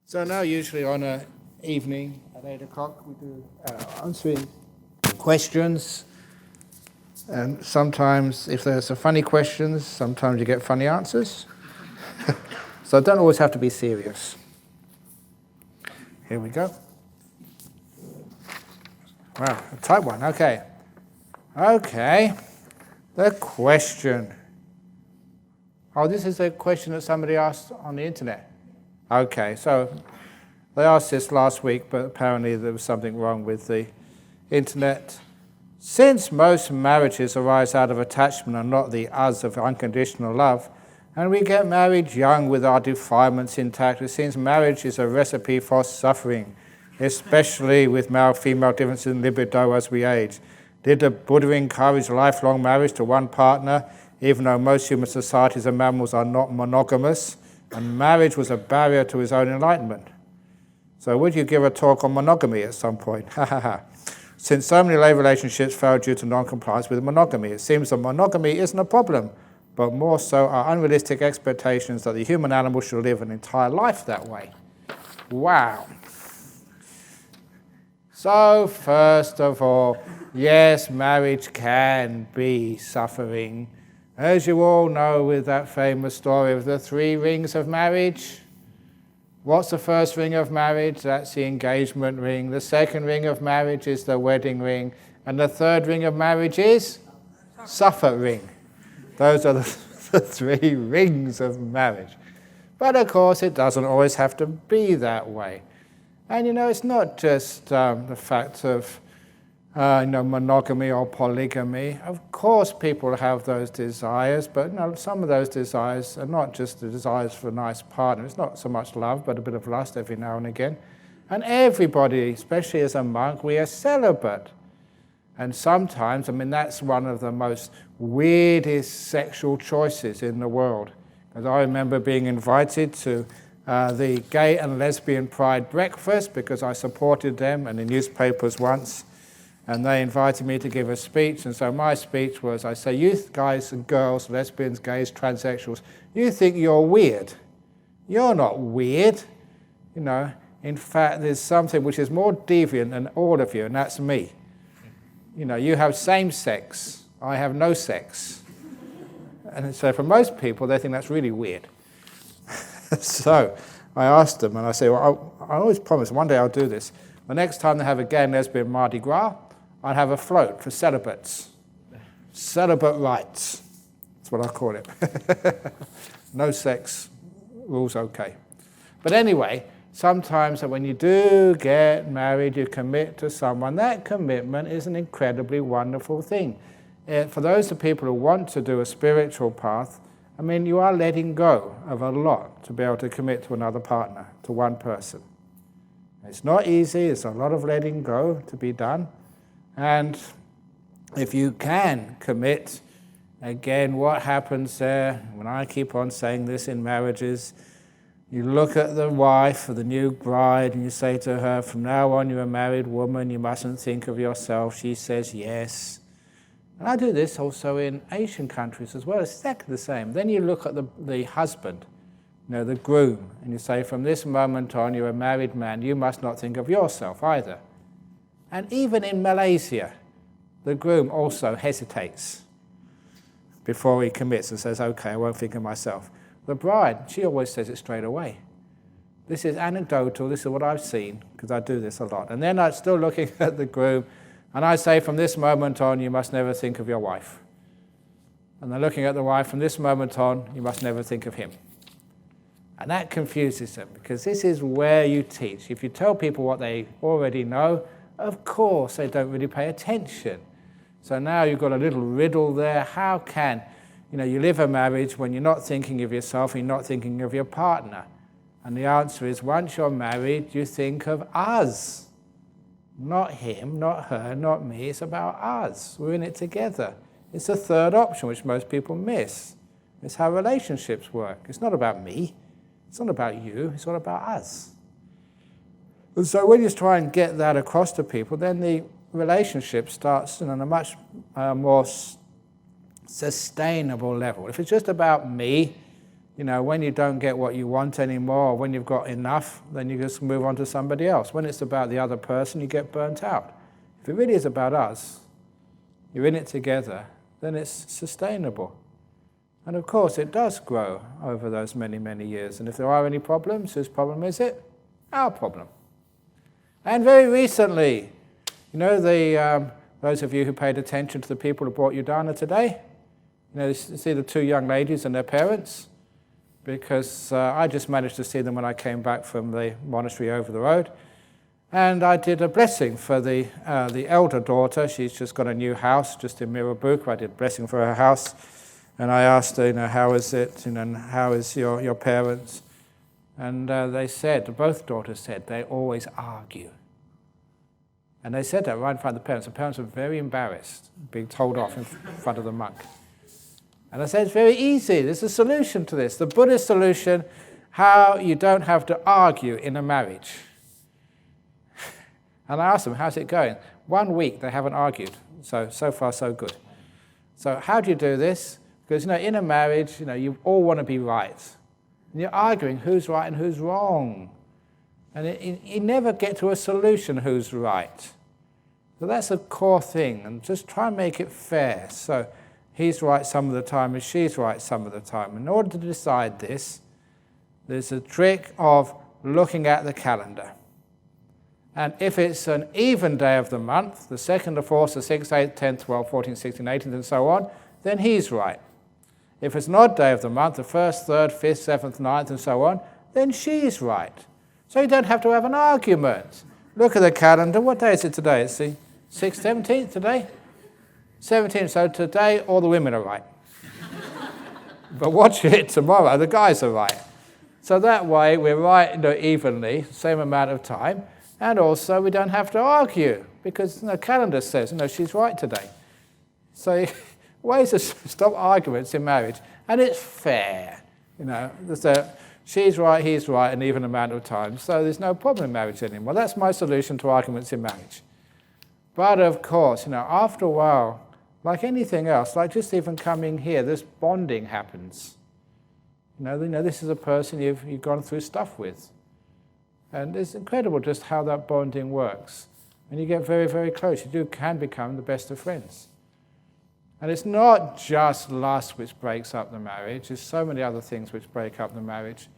So now usually on an evening at 8 o'clock we do answering questions, and sometimes if there's a funny questions, sometimes you get funny answers. So it don't always have to be serious. Here we go. Wow, type one, okay. Okay, the question. Oh, this is a question that somebody asked on the internet. Okay, so they asked this last week, but apparently there was something wrong with the internet. Since most marriages arise out of attachment and not the us of unconditional love, and we get married young with our defilements intact, it seems marriage is a recipe for suffering, especially with male-female differences in libido as we age. Did the Buddha encourage lifelong marriage to one partner, even though most human societies and mammals are not monogamous, and marriage was a barrier to his own enlightenment? So would you give a talk on monogamy at some point? Since so many lay relationships fail due to non-compliance with monogamy, it seems that monogamy isn't a problem, but more so are unrealistic expectations that the human animal should live an entire life that way. Wow. So first of all, yes, marriage can be suffering. As you all know, with that famous story of the 3 rings of marriage, what's the first ring of marriage? That's the engagement ring. The second ring of marriage is the wedding ring. And the third ring of marriage is suffer ring. Those are the 3 rings of marriage. But of course, it doesn't always have to be that way. And it's not just the fact of monogamy or polygamy. Of course, people have those desires, but some of those desires are not just the desires for a nice partner. It's not so much love, but a bit of lust every now and again. And everybody, especially as a monk, we are celibate. And sometimes, that's one of the most weirdest sexual choices in the world. Because I remember being invited to the gay and lesbian pride breakfast because I supported them in the newspapers once. And they invited me to give a speech, and so my speech was, I say, you guys and girls, lesbians, gays, transsexuals, you think you're weird. You're not weird. In fact, there's something which is more deviant than all of you, and that's me. You have same sex. I have no sex. And so for most people, they think that's really weird. So I asked them, and I say, well, I always promise one day I'll do this. The next time they have a gay and lesbian Mardi Gras, I'd have a float for celibates. Celibate rights. That's what I call it. No sex, rules okay. But anyway, sometimes when you do get married, you commit to someone. That commitment is an incredibly wonderful thing. For those of people who want to do a spiritual path, you are letting go of a lot to be able to commit to another partner, to one person. It's not easy, it's a lot of letting go to be done. And if you can commit, again, what happens there, when I keep on saying this in marriages, you look at the wife or the new bride and you say to her, from now on you're a married woman, you mustn't think of yourself. She says yes. And I do this also in Asian countries as well, it's exactly the same. Then you look at the husband, the groom, and you say, from this moment on, you're a married man, you must not think of yourself either. And even in Malaysia, the groom also hesitates before he commits and says, okay, I won't think of myself. The bride, she always says it straight away. This is anecdotal, this is what I've seen, because I do this a lot. And then I'm still looking at the groom, and I say, from this moment on, you must never think of your wife. And they're looking at the wife, from this moment on, you must never think of him. And that confuses them, because this is where you teach. If you tell people what they already know, of course they don't really pay attention. So now you've got a little riddle there. How can, you live a marriage when you're not thinking of yourself, you're not thinking of your partner? And the answer is, once you're married, you think of us. Not him, not her, not me. It's about us. We're in it together. It's the third option, which most people miss. It's how relationships work. It's not about me. It's not about you, it's all about us. And so when you try and get that across to people, then the relationship starts on a much more sustainable level. If it's just about me, when you don't get what you want anymore, or when you've got enough, then you just move on to somebody else. When it's about the other person, you get burnt out. If it really is about us, you're in it together, then it's sustainable. And of course, it does grow over those many, many years. And if there are any problems, whose problem is it? Our problem. And very recently, those of you who paid attention to the people who brought you dana today, you see the two young ladies and their parents, because I just managed to see them when I came back from the monastery over the road. And I did a blessing for the elder daughter. She's just got a new house just in Mirabuk. I did a blessing for her house. And I asked her, how is it? How is your parents? And they said, both daughters said, they always argue. And they said that right in front of the parents. The parents were very embarrassed being told off in front of the monk. And I said, it's very easy. There's a solution to this. The Buddhist solution, how you don't have to argue in a marriage. And I asked them, how's it going? 1 week they haven't argued. So far so good. So how do you do this? Because in a marriage, you all want to be right. And you're arguing who's right and who's wrong. And you never get to a solution who's right. So that's a core thing. And just try and make it fair. So he's right some of the time and she's right some of the time. In order to decide this, there's a trick of looking at the calendar. And if it's an even day of the month, the 2nd, the 4th, the 6th, 8th, 10th, 12th, 14th, 16th, 18th, and so on, then he's right. If it's an odd day of the month, the 1st, 3rd, 5th, 7th, 9th, and so on, then she's right. So you don't have to have an argument. Look at the calendar. What day is it today? It's the 6th, 17th today? 17th. So today all the women are right. But watch it tomorrow, the guys are right. So that way we're right evenly, same amount of time, and also we don't have to argue because the calendar says she's right today. So ways to stop arguments in marriage, and it's fair. She's right, he's right, an even amount of time, so there's no problem in marriage anymore. That's my solution to arguments in marriage. But of course, after a while, like anything else, like just even coming here, this bonding happens. This is a person you've gone through stuff with. And it's incredible just how that bonding works. And you get very, very close. You can become the best of friends. And it's not just lust which breaks up the marriage. There's so many other things which break up the marriage.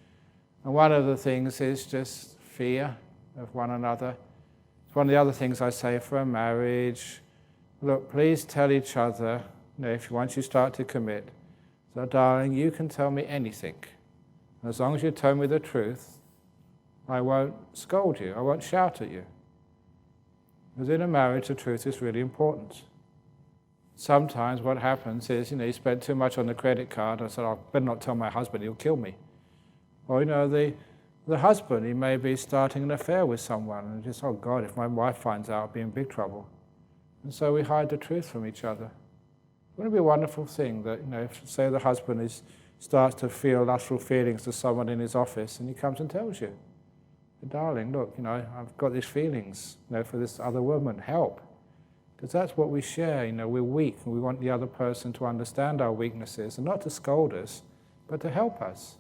And one of the things is just fear of one another. It's one of the other things I say for a marriage. Look, please tell each other, once you start to commit, so darling, you can tell me anything. And as long as you tell me the truth, I won't scold you, I won't shout at you. Because in a marriage, the truth is really important. Sometimes what happens is, you spend too much on the credit card. I said, I better not tell my husband, he'll kill me. Or, the husband, he may be starting an affair with someone, and just, oh God, if my wife finds out, I'll be in big trouble. And so we hide the truth from each other. Wouldn't it be a wonderful thing that, if, say, the husband starts to feel lustful feelings to someone in his office, and he comes and tells you, darling, look, I've got these feelings, for this other woman, help. Because that's what we share, we're weak, and we want the other person to understand our weaknesses, and not to scold us, but to help us.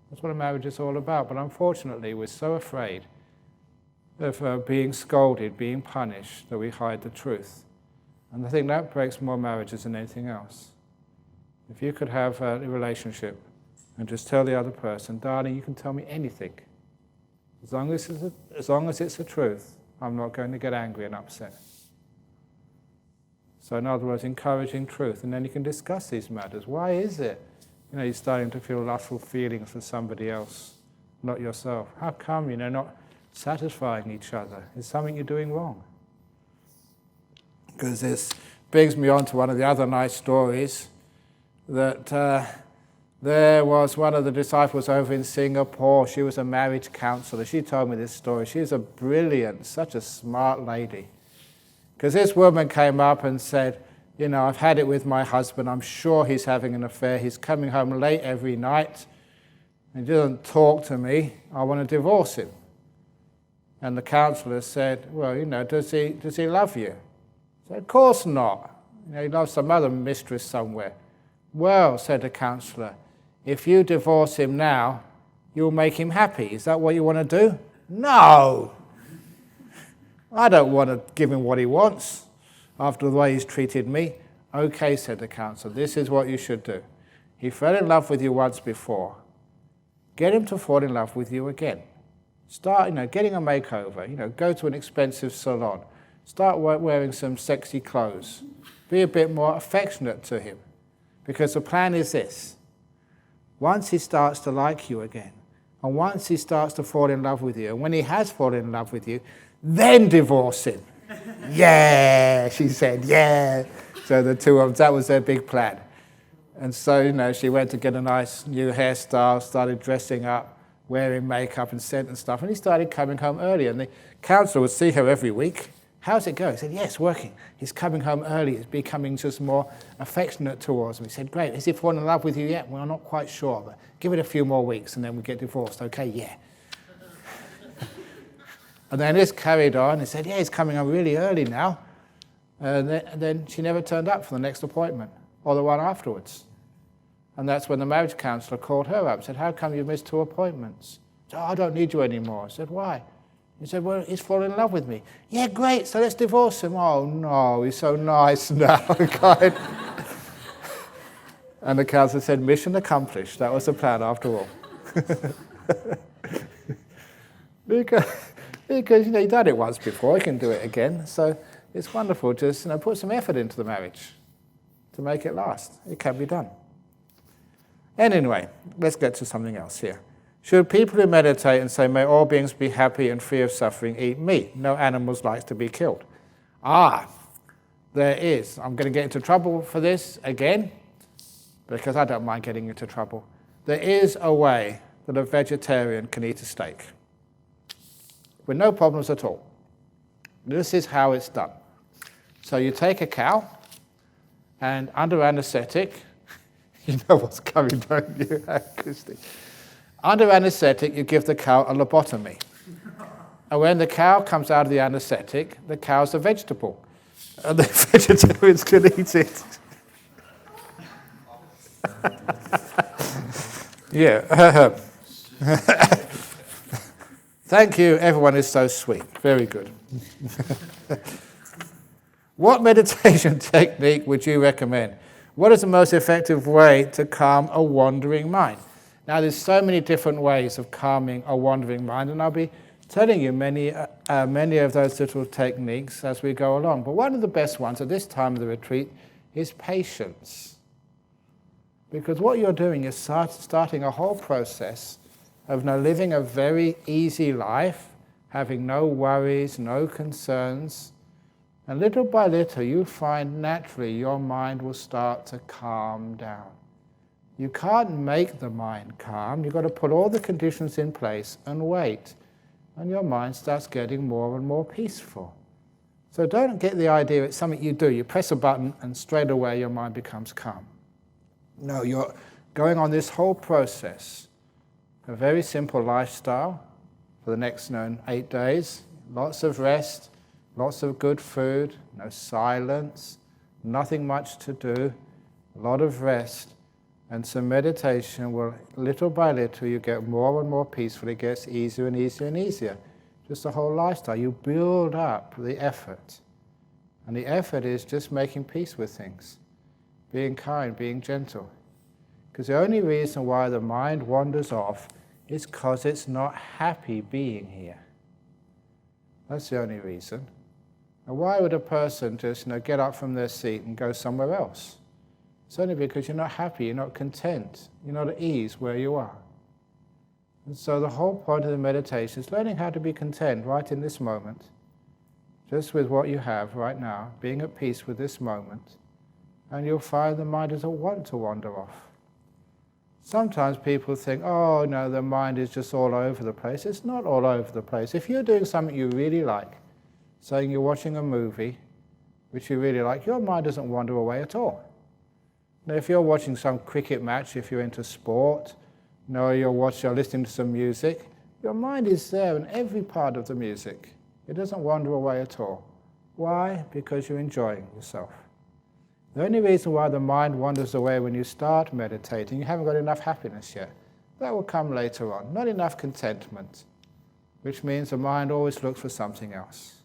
That's what a marriage is all about. But unfortunately, we're so afraid of being scolded, being punished, that we hide the truth. And I think that breaks more marriages than anything else. If you could have a relationship and just tell the other person, darling, you can tell me anything. As long as it's the truth, I'm not going to get angry and upset. So in other words, encouraging truth. And then you can discuss these matters. Why is it you're starting to feel lustful feelings for somebody else, not yourself? How come you're not satisfying each other? Is something you're doing wrong? Because this brings me on to one of the other nice stories, that there was one of the disciples over in Singapore. She was a marriage counselor. She told me this story. She's a brilliant, such a smart lady. Because this woman came up and said, I've had it with my husband. I'm sure he's having an affair. He's coming home late every night. He doesn't talk to me. I want to divorce him. And the counselor said, well, does he love you? I said, of course not. He loves some other mistress somewhere. Well, said the counselor, if you divorce him now, you'll make him happy. Is that what you want to do? No! I don't want to give him what he wants after the way he's treated me. Okay, said the counselor, this is what you should do. He fell in love with you once before. Get him to fall in love with you again. Start, getting a makeover. Go to an expensive salon. Start wearing some sexy clothes. Be a bit more affectionate to him. Because the plan is this. Once he starts to like you again, and once he starts to fall in love with you, and when he has fallen in love with you, then divorce him. Yeah, she said, yeah. So the two of them, that was their big plan. And so, she went to get a nice new hairstyle, started dressing up, wearing makeup and scent and stuff, and he started coming home early. And the counselor would see her every week. How's it going? He said, yes, working. He's coming home early. He's becoming just more affectionate towards me. He said, great. Has he fallen in love with you yet? Well, I'm not quite sure, but give it a few more weeks and then we get divorced. Okay, yeah. And then this carried on. He said, yeah, he's coming home really early now. And then she never turned up for the next appointment or the one afterwards. And that's when the marriage counsellor called her up and said, how come you missed 2 appointments? She said, I don't need you anymore. I said, why? He said, well, he's fallen in love with me. Yeah, great, so let's divorce him. Oh, no, he's so nice now. And the counsellor said, mission accomplished. That was the plan after all. because you've done it once before, you can do it again. So it's wonderful. Just put some effort into the marriage to make it last. It can be done. And anyway, let's get to something else here. Should people who meditate and say, may all beings be happy and free of suffering, eat meat? No animals likes to be killed. There is. I'm going to get into trouble for this again, because I don't mind getting into trouble. There is a way that a vegetarian can eat a steak with no problems at all. This is how it's done. So you take a cow, and under anesthetic, you know what's coming, don't you, Christy? Under anesthetic, you give the cow a lobotomy. And when the cow comes out of the anesthetic, the cow's a vegetable. And the vegetarians can eat it. Yeah. Thank you, everyone is so sweet. Very good. What meditation technique would you recommend? What is the most effective way to calm a wandering mind? Now, there's so many different ways of calming a wandering mind, and I'll be telling you many of those little techniques as we go along. But one of the best ones at this time of the retreat is patience. Because what you're doing is starting a whole process of now living a very easy life, having no worries, no concerns. And little by little, you find naturally your mind will start to calm down. You can't make the mind calm. You've got to put all the conditions in place and wait. And your mind starts getting more and more peaceful. So don't get the idea it's something you do. You press a button and straight away your mind becomes calm. No, you're going on this whole process. A very simple lifestyle for the next 8 days. Lots of rest, lots of good food, no silence, nothing much to do, a lot of rest. And some meditation will, little by little, you get more and more peaceful. It gets easier and easier and easier. Just the whole lifestyle. You build up the effort. And the effort is just making peace with things. Being kind, being gentle. Because the only reason why the mind wanders off is because it's not happy being here. That's the only reason. And why would a person just get up from their seat and go somewhere else? It's only because you're not happy, you're not content, you're not at ease where you are. And so the whole point of the meditation is learning how to be content right in this moment, just with what you have right now, being at peace with this moment, and you'll find the mind doesn't want to wander off. Sometimes people think, oh no, the mind is just all over the place. It's not all over the place. If you're doing something you really like, saying you're watching a movie which you really like, your mind doesn't wander away at all. Now, if you're watching some cricket match, if you're into sport, you're listening to some music, your mind is there in every part of the music. It doesn't wander away at all. Why? Because you're enjoying yourself. The only reason why the mind wanders away when you start meditating, you haven't got enough happiness yet. That will come later on. Not enough contentment, which means the mind always looks for something else.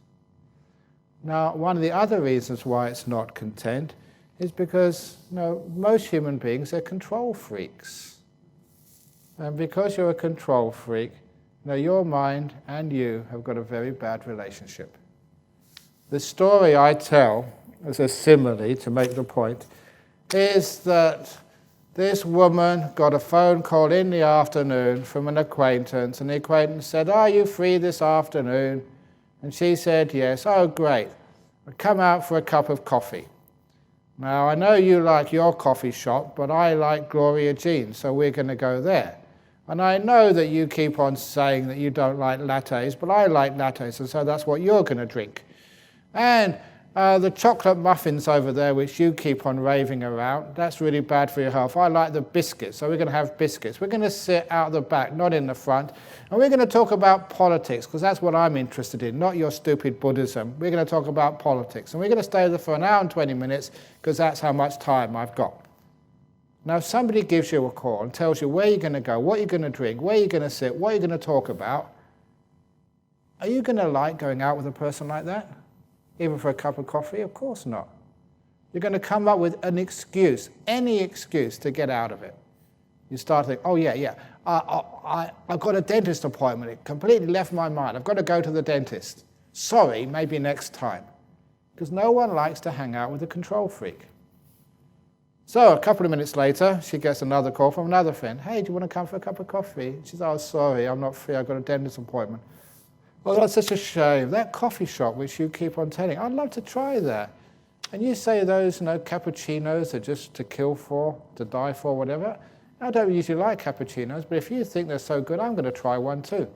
Now, one of the other reasons why it's not content is because most human beings are control freaks. And because you're a control freak, your mind and you have got a very bad relationship. The story I tell, as a simile to make the point, is that this woman got a phone call in the afternoon from an acquaintance, and the acquaintance said, "Are you free this afternoon?" And she said, "Yes." "Oh, great. I'll come out for a cup of coffee. Now, I know you like your coffee shop, but I like Gloria Jean's, so we're going to go there. And I know that you keep on saying that you don't like lattes, but I like lattes, and so that's what you're going to drink. And the chocolate muffins over there, which you keep on raving around, that's really bad for your health. I like the biscuits, so we're going to have biscuits. We're going to sit out the back, not in the front, and we're going to talk about politics, because that's what I'm interested in, not your stupid Buddhism. We're going to talk about politics, and we're going to stay there for an hour and 20 minutes, because that's how much time I've got." Now, if somebody gives you a call and tells you where you're going to go, what you're going to drink, where you're going to sit, what you're going to talk about, are you going to like going out with a person like that? Even for a cup of coffee? Of course not. You're going to come up with an excuse, any excuse to get out of it. You start thinking, "Oh yeah, I've got a dentist appointment. It completely left my mind. I've got to go to the dentist. Sorry, maybe next time." Because no one likes to hang out with a control freak. So a couple of minutes later, she gets another call from another friend. "Hey, do you want to come for a cup of coffee?" She says, "Oh, sorry, I'm not free. I've got a dentist appointment." "Well, that's such a shame. That coffee shop which you keep on telling, I'd love to try that. And you say those, cappuccinos are just to kill for, to die for, whatever. I don't usually like cappuccinos, but if you think they're so good, I'm going to try one too.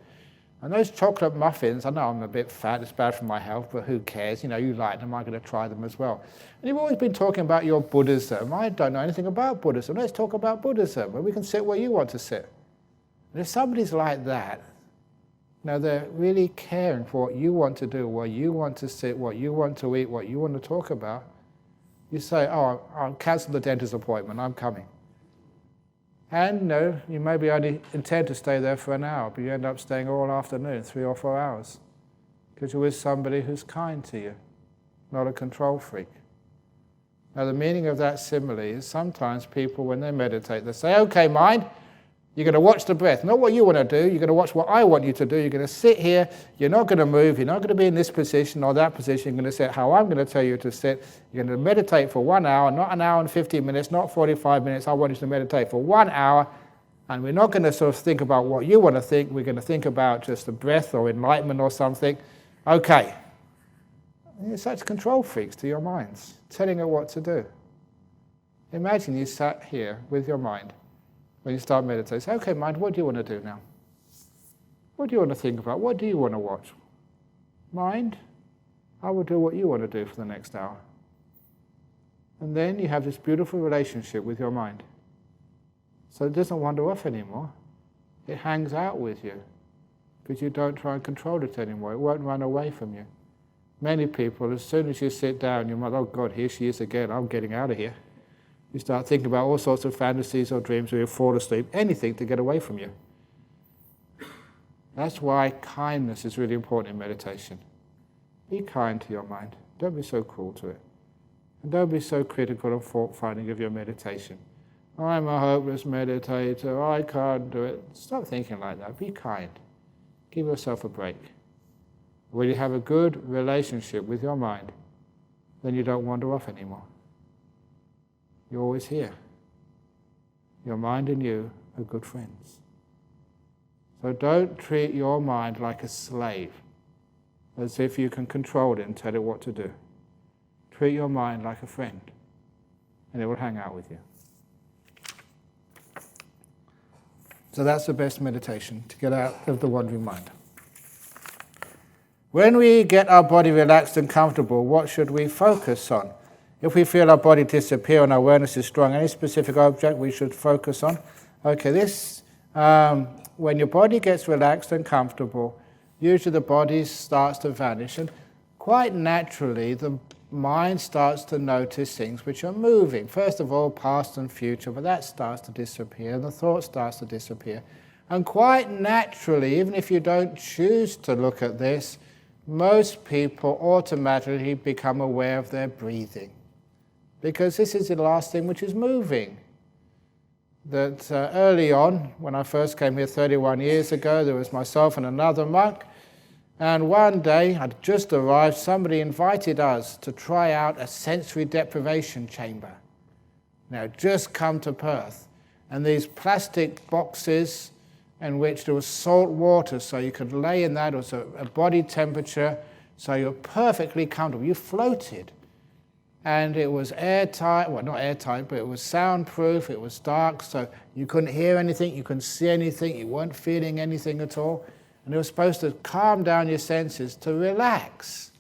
And those chocolate muffins, I know I'm a bit fat, it's bad for my health, but who cares? You like them, I'm going to try them as well." And you've always been talking about your Buddhism. I don't know anything about Buddhism. Let's talk about Buddhism, and we can sit where you want to sit. And if somebody's like that, they're really caring for what you want to do, where you want to sit, what you want to eat, what you want to talk about. You say, "Oh, I'll cancel the dentist appointment, I'm coming." And you maybe only intend to stay there for an hour, but you end up staying all afternoon, 3 or 4 hours, because you're with somebody who's kind to you, not a control freak. Now, the meaning of that simile is sometimes people, when they meditate, they say, "Okay, mind, you're going to watch the breath. Not what you want to do. You're going to watch what I want you to do. You're going to sit here. You're not going to move. You're not going to be in this position or that position. You're going to sit how I'm going to tell you to sit. You're going to meditate for 1 hour, not an hour and 15 minutes, not 45 minutes. I want you to meditate for 1 hour. And we're not going to sort of think about what you want to think. We're going to think about just the breath or enlightenment or something." Okay. You're such control freaks to your minds, telling it what to do. Imagine you sat here with your mind. When you start meditating, say, "Okay, mind, what do you want to do now? What do you want to think about? What do you want to watch?" "Mind, I will do what you want to do for the next hour." And then you have this beautiful relationship with your mind. So it doesn't wander off anymore. It hangs out with you because you don't try and control it anymore. It won't run away from you. Many people, as soon as you sit down, you're like, "Oh God, here she is again. I'm getting out of here." You start thinking about all sorts of fantasies or dreams, or you fall asleep, anything to get away from you. That's why kindness is really important in meditation. Be kind to your mind. Don't be so cruel to it. And don't be so critical and fault-finding of your meditation. "I'm a hopeless meditator. I can't do it." Stop thinking like that. Be kind. Give yourself a break. When you have a good relationship with your mind, then you don't wander off anymore. You're always here. Your mind and you are good friends. So don't treat your mind like a slave, as if you can control it and tell it what to do. Treat your mind like a friend, and it will hang out with you. So that's the best meditation, to get out of the wandering mind. When we get our body relaxed and comfortable, what should we focus on? If we feel our body disappear and our awareness is strong, any specific object we should focus on? Okay, when your body gets relaxed and comfortable, usually the body starts to vanish, and quite naturally the mind starts to notice things which are moving. First of all, past and future, but that starts to disappear, and the thought starts to disappear. And quite naturally, even if you don't choose to look at this, most people automatically become aware of their breathing. Because this is the last thing which is moving. That early on, when I first came here 31 years ago, there was myself and another monk, and one day, I'd just arrived, somebody invited us to try out a sensory deprivation chamber. Now, just come to Perth, and these plastic boxes in which there was salt water, so you could lay in that. It was a body temperature, so you're perfectly comfortable. You floated. And it was airtight, well, not airtight, but it was soundproof, it was dark, so you couldn't hear anything, you couldn't see anything, you weren't feeling anything at all. And it was supposed to calm down your senses, to relax.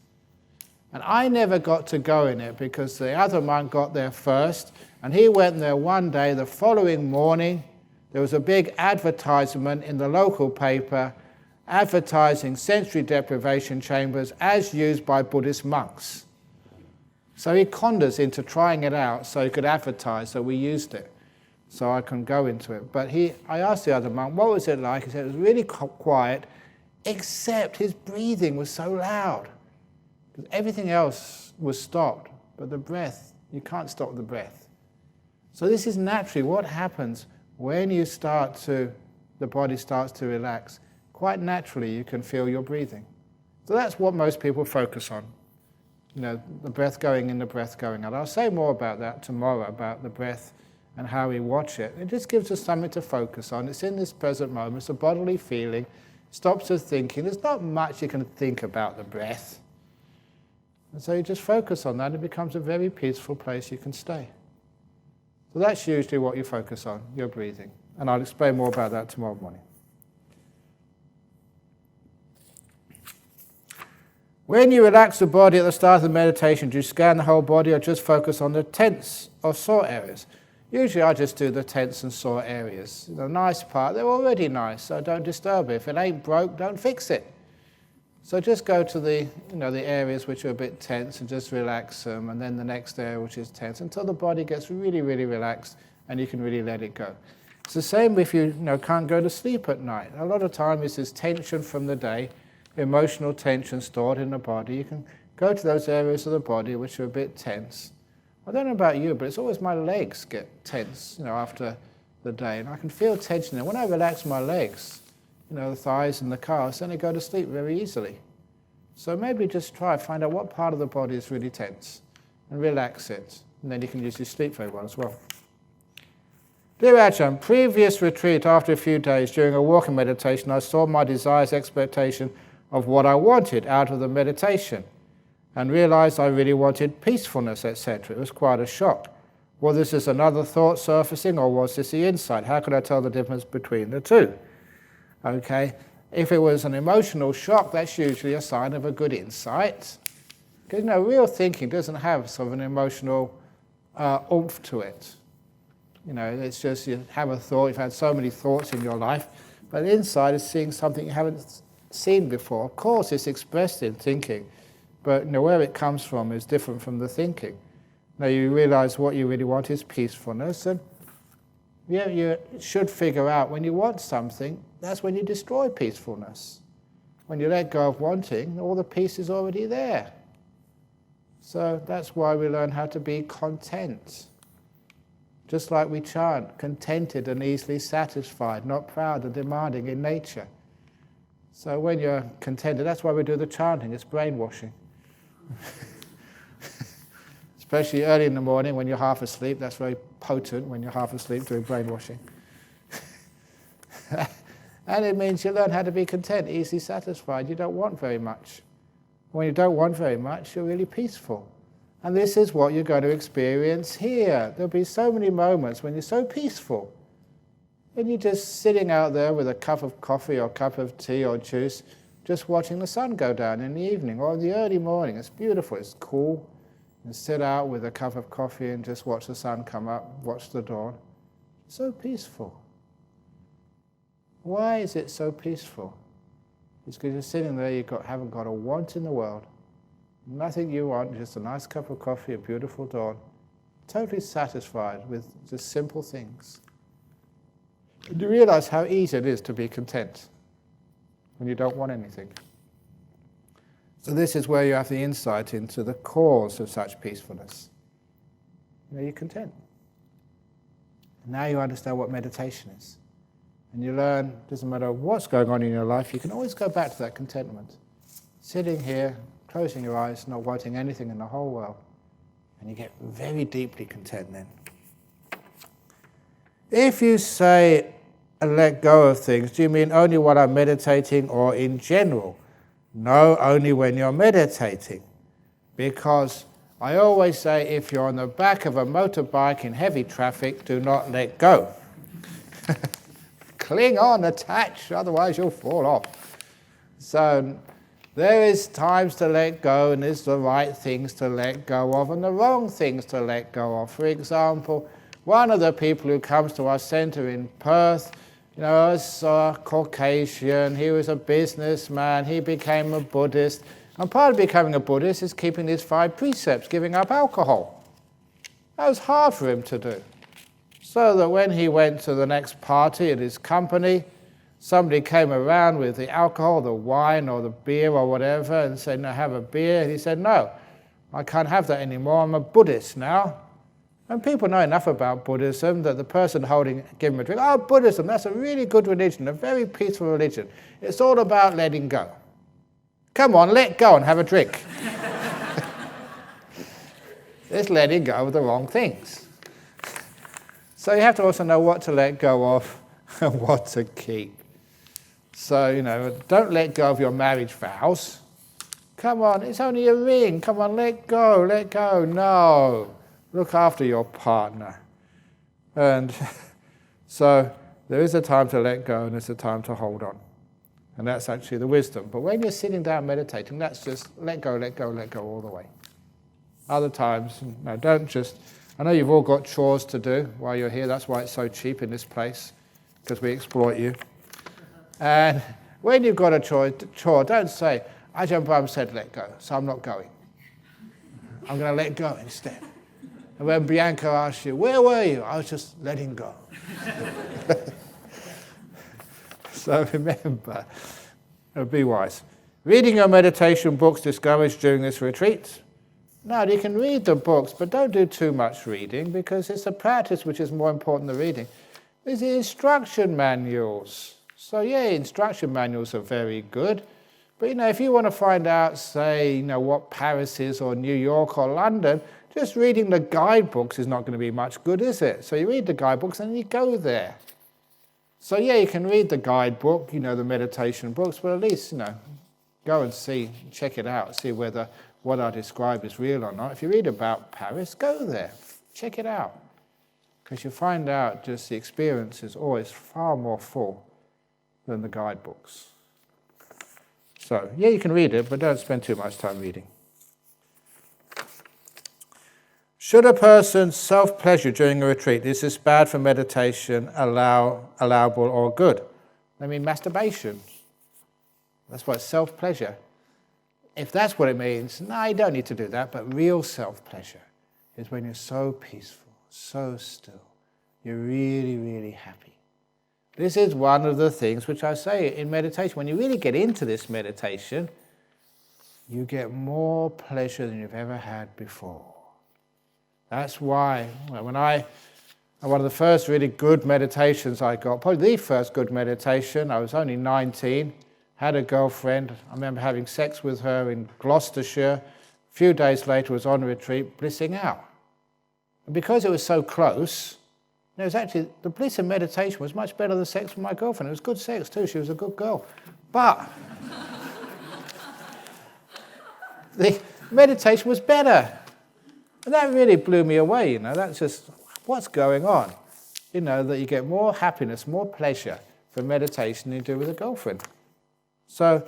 And I never got to go in it because the other monk got there first, and he went there one day. The following morning, there was a big advertisement in the local paper advertising sensory deprivation chambers as used by Buddhist monks. So he conned us into trying it out so he could advertise, so we used it. So I can go into it. But I asked the other monk, what was it like? He said it was really quiet, except his breathing was so loud. Because everything else was stopped, but the breath, you can't stop the breath. So this is naturally what happens when the body starts to relax. Quite naturally you can feel your breathing. So that's what most people focus on. You know, the breath going in, the breath going out. I'll say more about that tomorrow, about the breath and how we watch it. It just gives us something to focus on. It's in this present moment. It's a bodily feeling. It stops us thinking. There's not much you can think about the breath. And so you just focus on that. It becomes a very peaceful place you can stay. So that's usually what you focus on, your breathing. And I'll explain more about that tomorrow morning. When you relax the body at the start of the meditation, do you scan the whole body or just focus on the tense or sore areas? Usually I just do the tense and sore areas. The nice part, they're already nice, so don't disturb it. If it ain't broke, don't fix it. So just go to the areas which are a bit tense and just relax them, and then the next area which is tense, until the body gets really, really relaxed and you can really let it go. It's the same if you can't go to sleep at night. A lot of time it's this tension from the day, emotional tension stored in the body. You can go to those areas of the body which are a bit tense. I don't know about you, but it's always my legs get tense, after the day, and I can feel tension there. When I relax my legs, the thighs and the calves, then I go to sleep very easily. So maybe just find out what part of the body is really tense, and relax it, and then you can usually sleep very well as well. Dear Ajahn, previous retreat after a few days during a walking meditation, I saw my desires, expectation of what I wanted out of the meditation and realized I really wanted peacefulness, etc. It was quite a shock. Was this just another thought surfacing, or was this the insight? How could I tell the difference between the two? Okay, if it was an emotional shock, that's usually a sign of a good insight. Because real thinking doesn't have sort of an emotional oomph to it. It's just you have a thought, you've had so many thoughts in your life, but the insight is seeing something you haven't seen before. Of course, it's expressed in thinking, but where it comes from is different from the thinking. Now you realize what you really want is peacefulness, and you should figure out when you want something, that's when you destroy peacefulness. When you let go of wanting, all the peace is already there. So that's why we learn how to be content. Just like we chant, contented and easily satisfied, not proud and demanding in nature. So when you're contented, that's why we do the chanting, it's brainwashing. Especially early in the morning when you're half asleep, that's very potent when you're half asleep doing brainwashing. And it means you learn how to be content, easily satisfied. You don't want very much. When you don't want very much, you're really peaceful. And this is what you're going to experience here. There'll be so many moments when you're so peaceful. And you're just sitting out there with a cup of coffee or a cup of tea or juice, just watching the sun go down in the evening or in the early morning. It's beautiful, it's cool. You sit out with a cup of coffee and just watch the sun come up, watch the dawn. So peaceful. Why is it so peaceful? It's because you're sitting there, you haven't got a want in the world. Nothing you want, just a nice cup of coffee, a beautiful dawn. Totally satisfied with just simple things. And you realize how easy it is to be content when you don't want anything. So this is where you have the insight into the cause of such peacefulness. You're content. Now you understand what meditation is. And you learn, doesn't matter what's going on in your life, you can always go back to that contentment. Sitting here, closing your eyes, not wanting anything in the whole world. And you get very deeply content then. If you say, let go of things, do you mean only while I'm meditating or in general? No, only when you're meditating. Because I always say, if you're on the back of a motorbike in heavy traffic, do not let go. Cling on, attach, otherwise you'll fall off. So there is times to let go, and there's the right things to let go of and the wrong things to let go of. For example, one of the people who comes to our centre in Perth, was Caucasian, he was a businessman, he became a Buddhist. And part of becoming a Buddhist is keeping these 5 precepts, giving up alcohol. That was hard for him to do. So that when he went to the next party at his company, somebody came around with the alcohol, the wine or the beer or whatever, and said, no, have a beer. And he said, no, I can't have that anymore, I'm a Buddhist now. And people know enough about Buddhism that the person giving him a drink, Buddhism, that's a really good religion, a very peaceful religion. It's all about letting go. Come on, let go and have a drink. It's letting go of the wrong things. So you have to also know what to let go of and what to keep. So, don't let go of your marriage vows. Come on, it's only a ring. Come on, let go, let go. No. Look after your partner. And so there is a time to let go and there's a time to hold on. And that's actually the wisdom. But when you're sitting down meditating, that's just let go, let go, let go all the way. Other times, no, don't just... I know you've all got chores to do while you're here. That's why it's so cheap in this place, because we exploit you. And when you've got a chore, don't say, Ajahn Brahm said let go, so I'm not going. I'm going to let go instead. And when Bianca asks you, where were you? I was just letting go. So remember, be wise. Reading your meditation books discouraged during this retreat? No, you can read the books, but don't do too much reading, because it's the practice which is more important than reading. There's the instruction manuals. So yeah, instruction manuals are very good. But if you want to find out, say, what Paris is or New York or London, just reading the guidebooks is not going to be much good, is it? So you read the guidebooks and you go there. So yeah, you can read the guidebook, the meditation books, but at least, go and see, check it out, see whether what I describe is real or not. If you read about Paris, go there, check it out. Because you find out just the experience is always far more full than the guidebooks. So, yeah, you can read it, but don't spend too much time reading. Should a person self-pleasure during a retreat? Is this bad for meditation, allowable or good? I mean, masturbation. That's what self-pleasure. If that's what it means, no, you don't need to do that. But real self-pleasure is when you're so peaceful, so still. You're really, really happy. This is one of the things which I say in meditation. When you really get into this meditation, you get more pleasure than you've ever had before. That's why one of the first really good meditations I got, probably the first good meditation, I was only 19, had a girlfriend. I remember having sex with her in Gloucestershire. A few days later, was on retreat, blissing out. And because it was so close, it was actually, the bliss in meditation was much better than sex with my girlfriend. It was good sex too, she was a good girl. But the meditation was better. And that really blew me away, that's just, what's going on? That you get more happiness, more pleasure from meditation than you do with a girlfriend. So,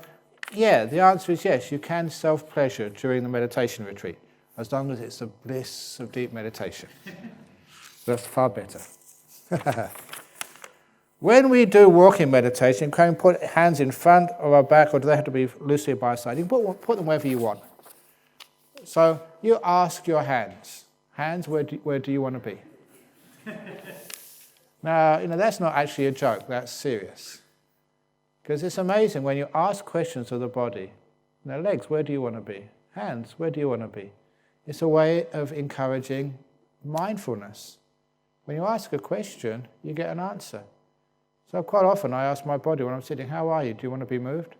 yeah, the answer is yes, you can self-pleasure during the meditation retreat, as long as it's the bliss of deep meditation. That's far better. When we do walking meditation, can we put hands in front or our back, or do they have to be loosely by our side? You can put them wherever you want. So you ask your hands, where do you want to be? Now, that's not actually a joke, that's serious. Because it's amazing when you ask questions of the body. Legs, where do you want to be? Hands, where do you want to be? It's a way of encouraging mindfulness. When you ask a question, you get an answer. So quite often I ask my body when I'm sitting, how are you? Do you want to be moved?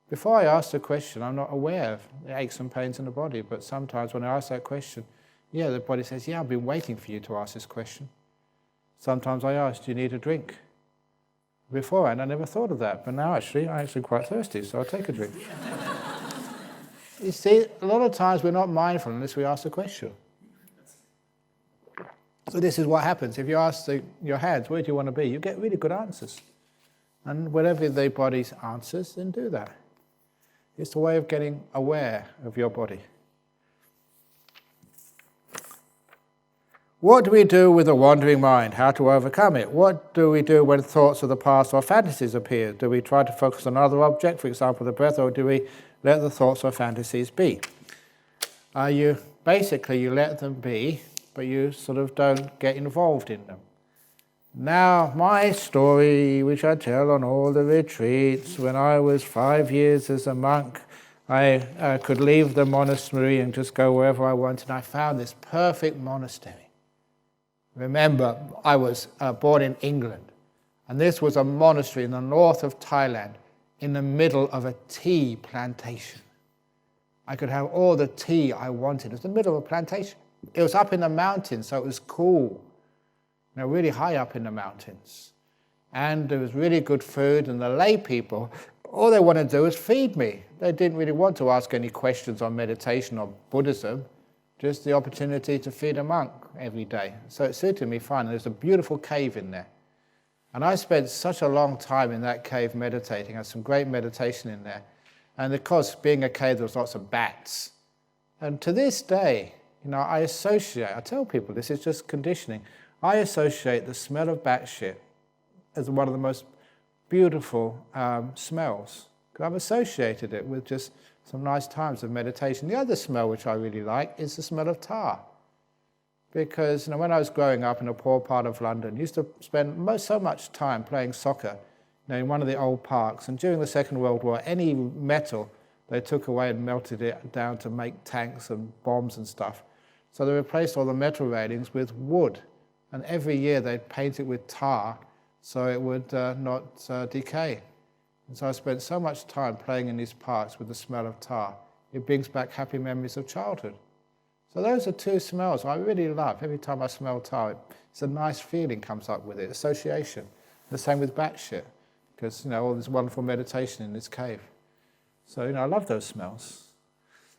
Before I ask the question, I'm not aware of the aches and pains in the body, but sometimes when I ask that question, the body says, I've been waiting for you to ask this question. Sometimes I ask, do you need a drink? Beforehand, I never thought of that, but now I'm actually quite thirsty, so I'll take a drink. You see, a lot of times we're not mindful unless we ask the question. So this is what happens. If you ask your hands, where do you want to be? You get really good answers. And whatever the body answers, then do that. It's a way of getting aware of your body. What do we do with a wandering mind? How to overcome it? What do we do when thoughts of the past or fantasies appear? Do we try to focus on another object, for example the breath, or do we let the thoughts or fantasies be? You let them be, but you sort of don't get involved in them. Now, my story, which I tell on all the retreats, when I was 5 years as a monk, I could leave the monastery and just go wherever I wanted. I found this perfect monastery. Remember, I was born in England, and this was a monastery in the north of Thailand, in the middle of a tea plantation. I could have all the tea I wanted. It was the middle of a plantation. It was up in the mountains, so it was cool. Really high up in the mountains. And there was really good food, and the lay people, all they wanted to do was feed me. They didn't really want to ask any questions on meditation or Buddhism, just the opportunity to feed a monk every day. So it suited me fine. There's a beautiful cave in there. And I spent such a long time in that cave meditating. I had some great meditation in there. And of course, being a cave, there was lots of bats. And to this day, I tell people, this is just conditioning, I associate the smell of bat shit as one of the most beautiful smells. Because I've associated it with just some nice times of meditation. The other smell which I really like is the smell of tar. Because when I was growing up in a poor part of London, I used to spend so much time playing soccer in one of the old parks. And during the Second World War, any metal they took away and melted it down to make tanks and bombs and stuff. So they replaced all the metal railings with wood. And every year they'd paint it with tar so it would not decay. And so I spent so much time playing in these parks with the smell of tar. It brings back happy memories of childhood. So those are two smells I really love. Every time I smell tar, it's a nice feeling comes up with it, association. The same with bat shit, because all this wonderful meditation in this cave. So I love those smells.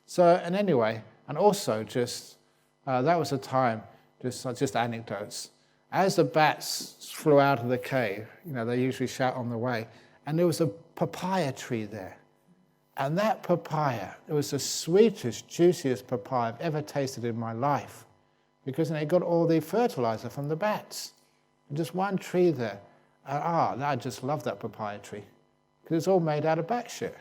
So, and anyway, and also just, that was a time, just anecdotes. As the bats flew out of the cave, they usually shout on the way, and there was a papaya tree there. And that papaya, it was the sweetest, juiciest papaya I've ever tasted in my life, because it got all the fertilizer from the bats. And just one tree there. I just love that papaya tree, because it's all made out of bat shit.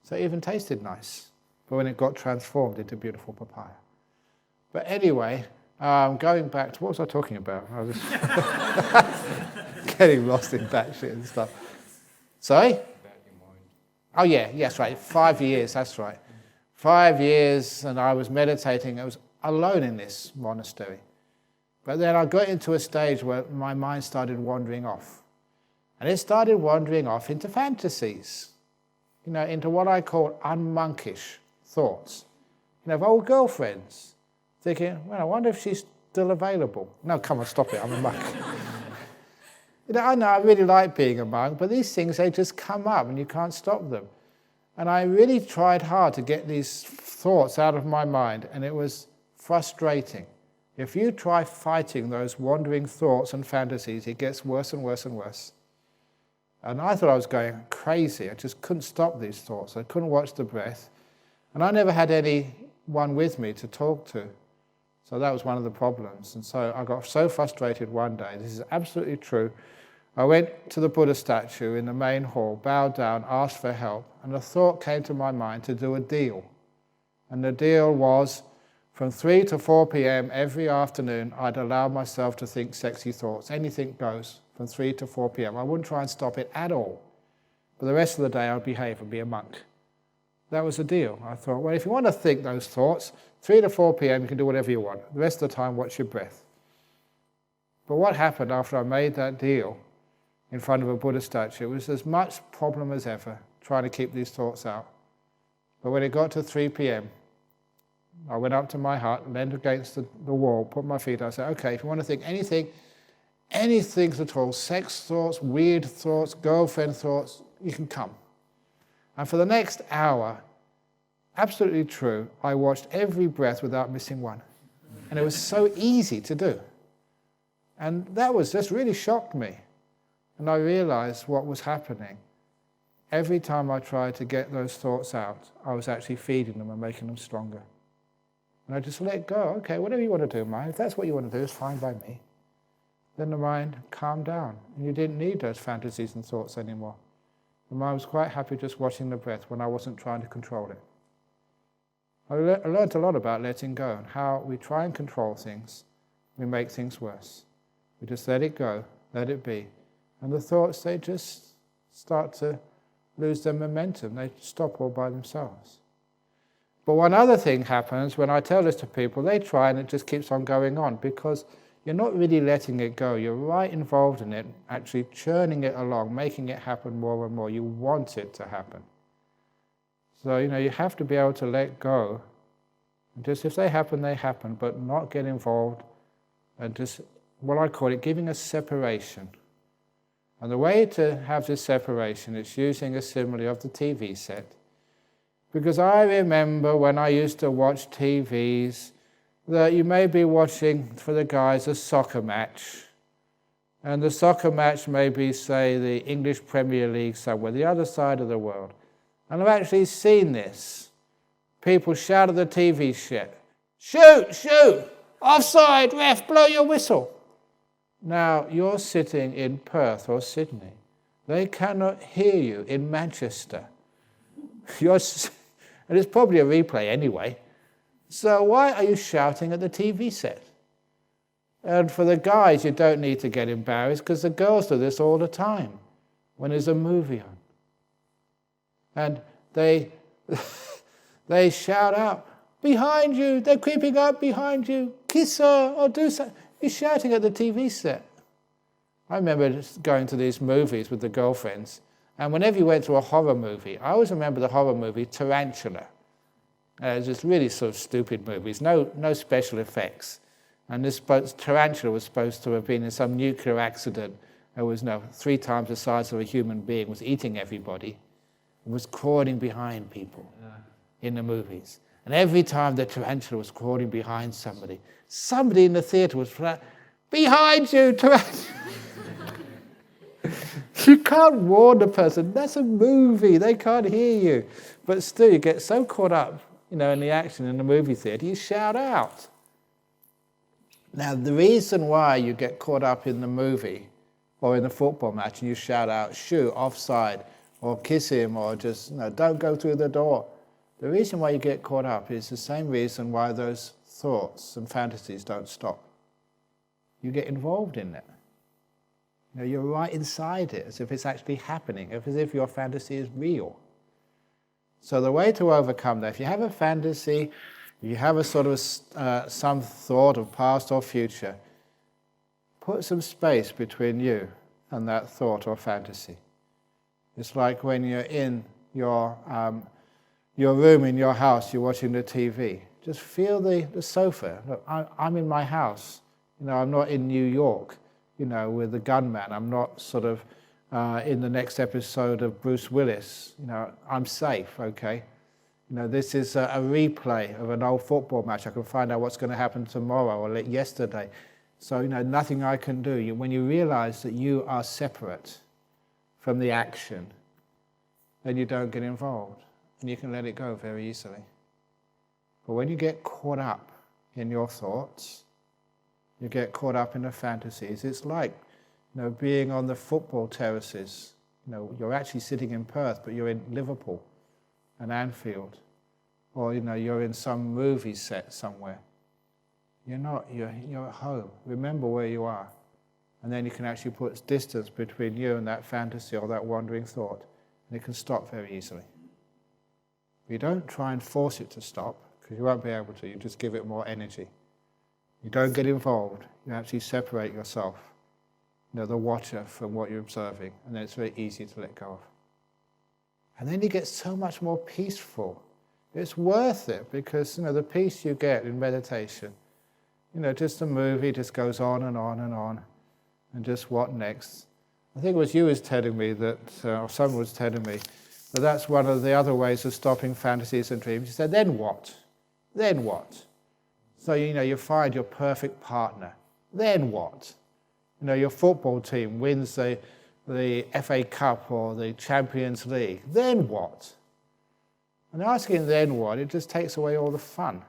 So it even tasted nice, but when it got transformed into beautiful papaya. But anyway, going back to, what was I talking about? I was getting lost in bat shit and stuff. Sorry? Oh yeah, yes, right, 5 years, that's right. 5 years, and I was meditating. I was alone in this monastery. But then I got into a stage where my mind started wandering off. And it started wandering off into fantasies, into what I call unmonkish thoughts. Of old girlfriends, thinking, well, I wonder if she's still available. No, come on, stop it, I'm a monk. I know I really like being a monk, but these things, they just come up and you can't stop them. And I really tried hard to get these thoughts out of my mind, and it was frustrating. If you try fighting those wandering thoughts and fantasies, it gets worse and worse and worse. And I thought I was going crazy. I just couldn't stop these thoughts. I couldn't watch the breath. And I never had anyone with me to talk to. So that was one of the problems. And so I got so frustrated one day. This is absolutely true. I went to the Buddha statue in the main hall, bowed down, asked for help, and a thought came to my mind to do a deal. And the deal was, from 3 to 4 p.m. every afternoon, I'd allow myself to think sexy thoughts. Anything goes from 3 to 4 p.m. I wouldn't try and stop it at all. For the rest of the day, I'd behave and be a monk. That was the deal. I thought, well, if you want to think those thoughts, 3 to 4 p.m. you can do whatever you want. The rest of the time, watch your breath. But what happened after I made that deal in front of a Buddha statue, it was as much problem as ever trying to keep these thoughts out. But when it got to 3 p.m., I went up to my hut, leaned against the wall, put my feet out, I said, okay, if you want to think anything at all, sex thoughts, weird thoughts, girlfriend thoughts, you can come. And for the next hour, absolutely true, I watched every breath without missing one. And it was so easy to do. And that just really shocked me. And I realized what was happening. Every time I tried to get those thoughts out, I was actually feeding them and making them stronger. And I just let go. Okay, whatever you want to do, mind. If that's what you want to do, it's fine by me. Then the mind calmed down. And you didn't need those fantasies and thoughts anymore. The mind was quite happy just watching the breath when I wasn't trying to control it. I learned a lot about letting go and how we try and control things, we make things worse. We just let it go, let it be. And the thoughts, they just start to lose their momentum. They stop all by themselves. But one other thing happens when I tell this to people, they try and it just keeps on going on because you're not really letting it go. You're right involved in it, actually churning it along, making it happen more and more. You want it to happen. So, you have to be able to let go. And just if they happen, but not get involved and just, what I call it, giving a separation. And the way to have this separation is using a simile of the TV set. Because I remember when I used to watch TVs, that you may be watching, for the guys, a soccer match. And the soccer match may be, say, the English Premier League somewhere, the other side of the world. And I've actually seen this. People shout at the TV set, "Shoot, shoot! Offside, ref, blow your whistle." Now, you're sitting in Perth or Sydney. They cannot hear you in Manchester. And it's probably a replay anyway. So why are you shouting at the TV set? And for the guys, you don't need to get embarrassed because the girls do this all the time when there's a movie on. And they shout out, "Behind you, they're creeping up behind you, kiss her or do something." You're shouting at the TV set. I remember just going to these movies with the girlfriends, and whenever you went to a horror movie, I always remember the horror movie Tarantula. It was just really sort of stupid movies, no special effects. And this tarantula was supposed to have been in some nuclear accident. It was 3 times the size of a human being, was eating everybody, and was crawling behind people in the movies. And every time the tarantula was crawling behind somebody in the theatre was flat, "Behind you, tarantula!" You can't warn the person. That's a movie. They can't hear you. But still, you get so caught up, in the action in the movie theatre, you shout out. Now, the reason why you get caught up in the movie or in the football match and you shout out, "Shoot, offside," or "Kiss him," or just, "Don't go through the door." The reason why you get caught up is the same reason why those thoughts and fantasies don't stop. You get involved in it. You're right inside it, as if it's actually happening, as if your fantasy is real. So the way to overcome that, if you have a fantasy, you have a sort of some thought of past or future, put some space between you and that thought or fantasy. It's like when you're in your room in your house, you're watching the TV. Just feel the sofa. Look, I'm in my house. I'm not in New York, with the gunman. I'm not sort of in the next episode of Bruce Willis. I'm safe, okay? This is a replay of an old football match. I can find out what's going to happen tomorrow or yesterday. So, nothing I can do. When you realize that you are separate from the action, then you don't get involved. And you can let it go very easily. But when you get caught up in your thoughts, you get caught up in the fantasies, it's like being on the football terraces. You're actually sitting in Perth, but you're in Liverpool and Anfield. Or you're in some movie set somewhere. You're not, you're at home. Remember where you are. And then you can actually put distance between you and that fantasy or that wandering thought. And it can stop very easily. You don't try and force it to stop, because you won't be able to. You just give it more energy. You don't get involved. You actually separate yourself, the watcher, from what you're observing. And then it's very easy to let go of. And then you get so much more peaceful. It's worth it, because the peace you get in meditation, just the movie just goes on and on and on, and just what next? I think it was you was telling me that, or someone was telling me, that that's one of the other ways of stopping fantasies and dreams. You said, then what? Then what? So you find your perfect partner. Then what? Your football team wins the FA Cup or the Champions League. Then what? And asking then what, it just takes away all the fun.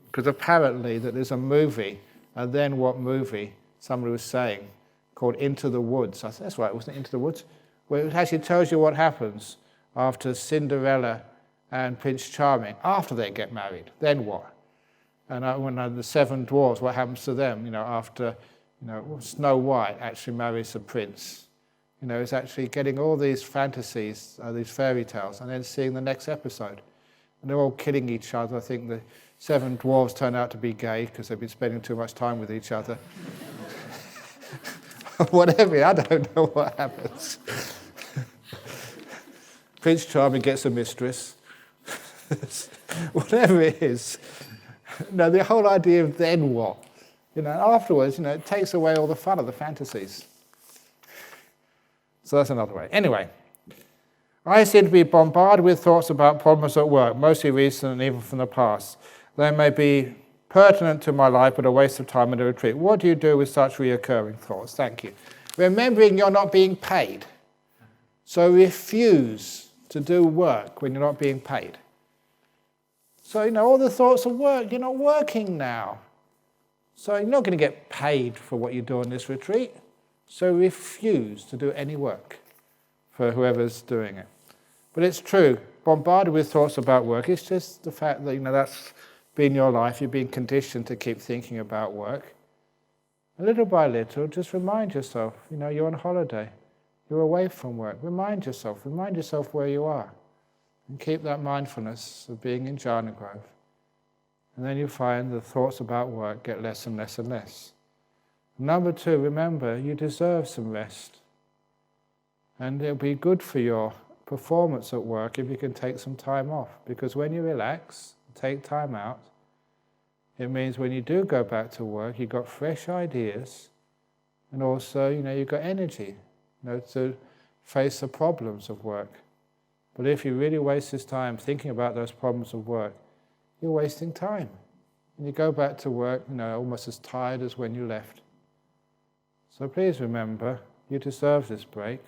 Because apparently that there's a movie, a then what movie, somebody was saying, called Into the Woods. I said, that's right, wasn't it Into the Woods? Where it actually tells you what happens after Cinderella and Prince Charming, after they get married. Then what? And when the seven dwarfs, what happens to them, after Snow White actually marries the prince. It's actually getting all these fantasies, these fairy tales, and then seeing the next episode. And they're all killing each other. I think the seven dwarves turn out to be gay because they've been spending too much time with each other. Whatever, I don't know what happens. Prince Charming gets a mistress. Whatever it is. The whole idea of then what? Afterwards, it takes away all the fun of the fantasies. So that's another way. Anyway, I seem to be bombarded with thoughts about problems at work, mostly recent and even from the past. They may be pertinent to my life, but a waste of time in a retreat. What do you do with such reoccurring thoughts? Thank you. Remembering you're not being paid. So refuse to do work when you're not being paid. So, all the thoughts of work, you're not working now. So you're not going to get paid for what you do on this retreat. So refuse to do any work for whoever's doing it. But it's true, bombarded with thoughts about work, it's just the fact that, that's been your life, you've been conditioned to keep thinking about work. And little by little, just remind yourself, you're on holiday, you're away from work. Remind yourself where you are. And keep that mindfulness of being in Jhana Grove. And then you find the thoughts about work get less and less and less. Number two, remember, you deserve some rest. And it'll be good for your performance at work if you can take some time off. Because when you relax, take time out, it means when you do go back to work, you've got fresh ideas, and also, you've got energy, to face the problems of work. But if you really waste this time thinking about those problems of work, you're wasting time. And you go back to work, almost as tired as when you left. So please remember, you deserve this break.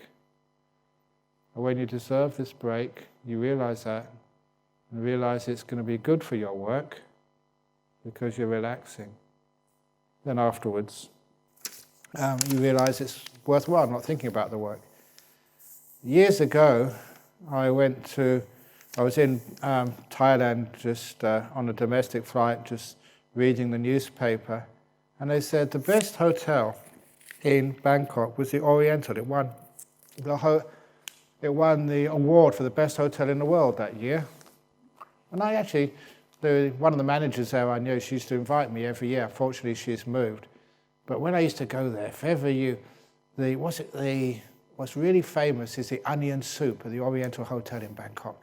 And when you deserve this break, you realize that, and realize it's going to be good for your work, because you're relaxing. Then afterwards, you realize it's worthwhile not thinking about the work. Years ago, I was in Thailand just on a domestic flight, just reading the newspaper, and they said the best hotel in Bangkok was the Oriental. It won the award for the best hotel in the world that year. And I actually, one of the managers there I knew, she used to invite me every year. Fortunately, she's moved. But when I used to go there, if ever what's really famous is the onion soup at the Oriental Hotel in Bangkok.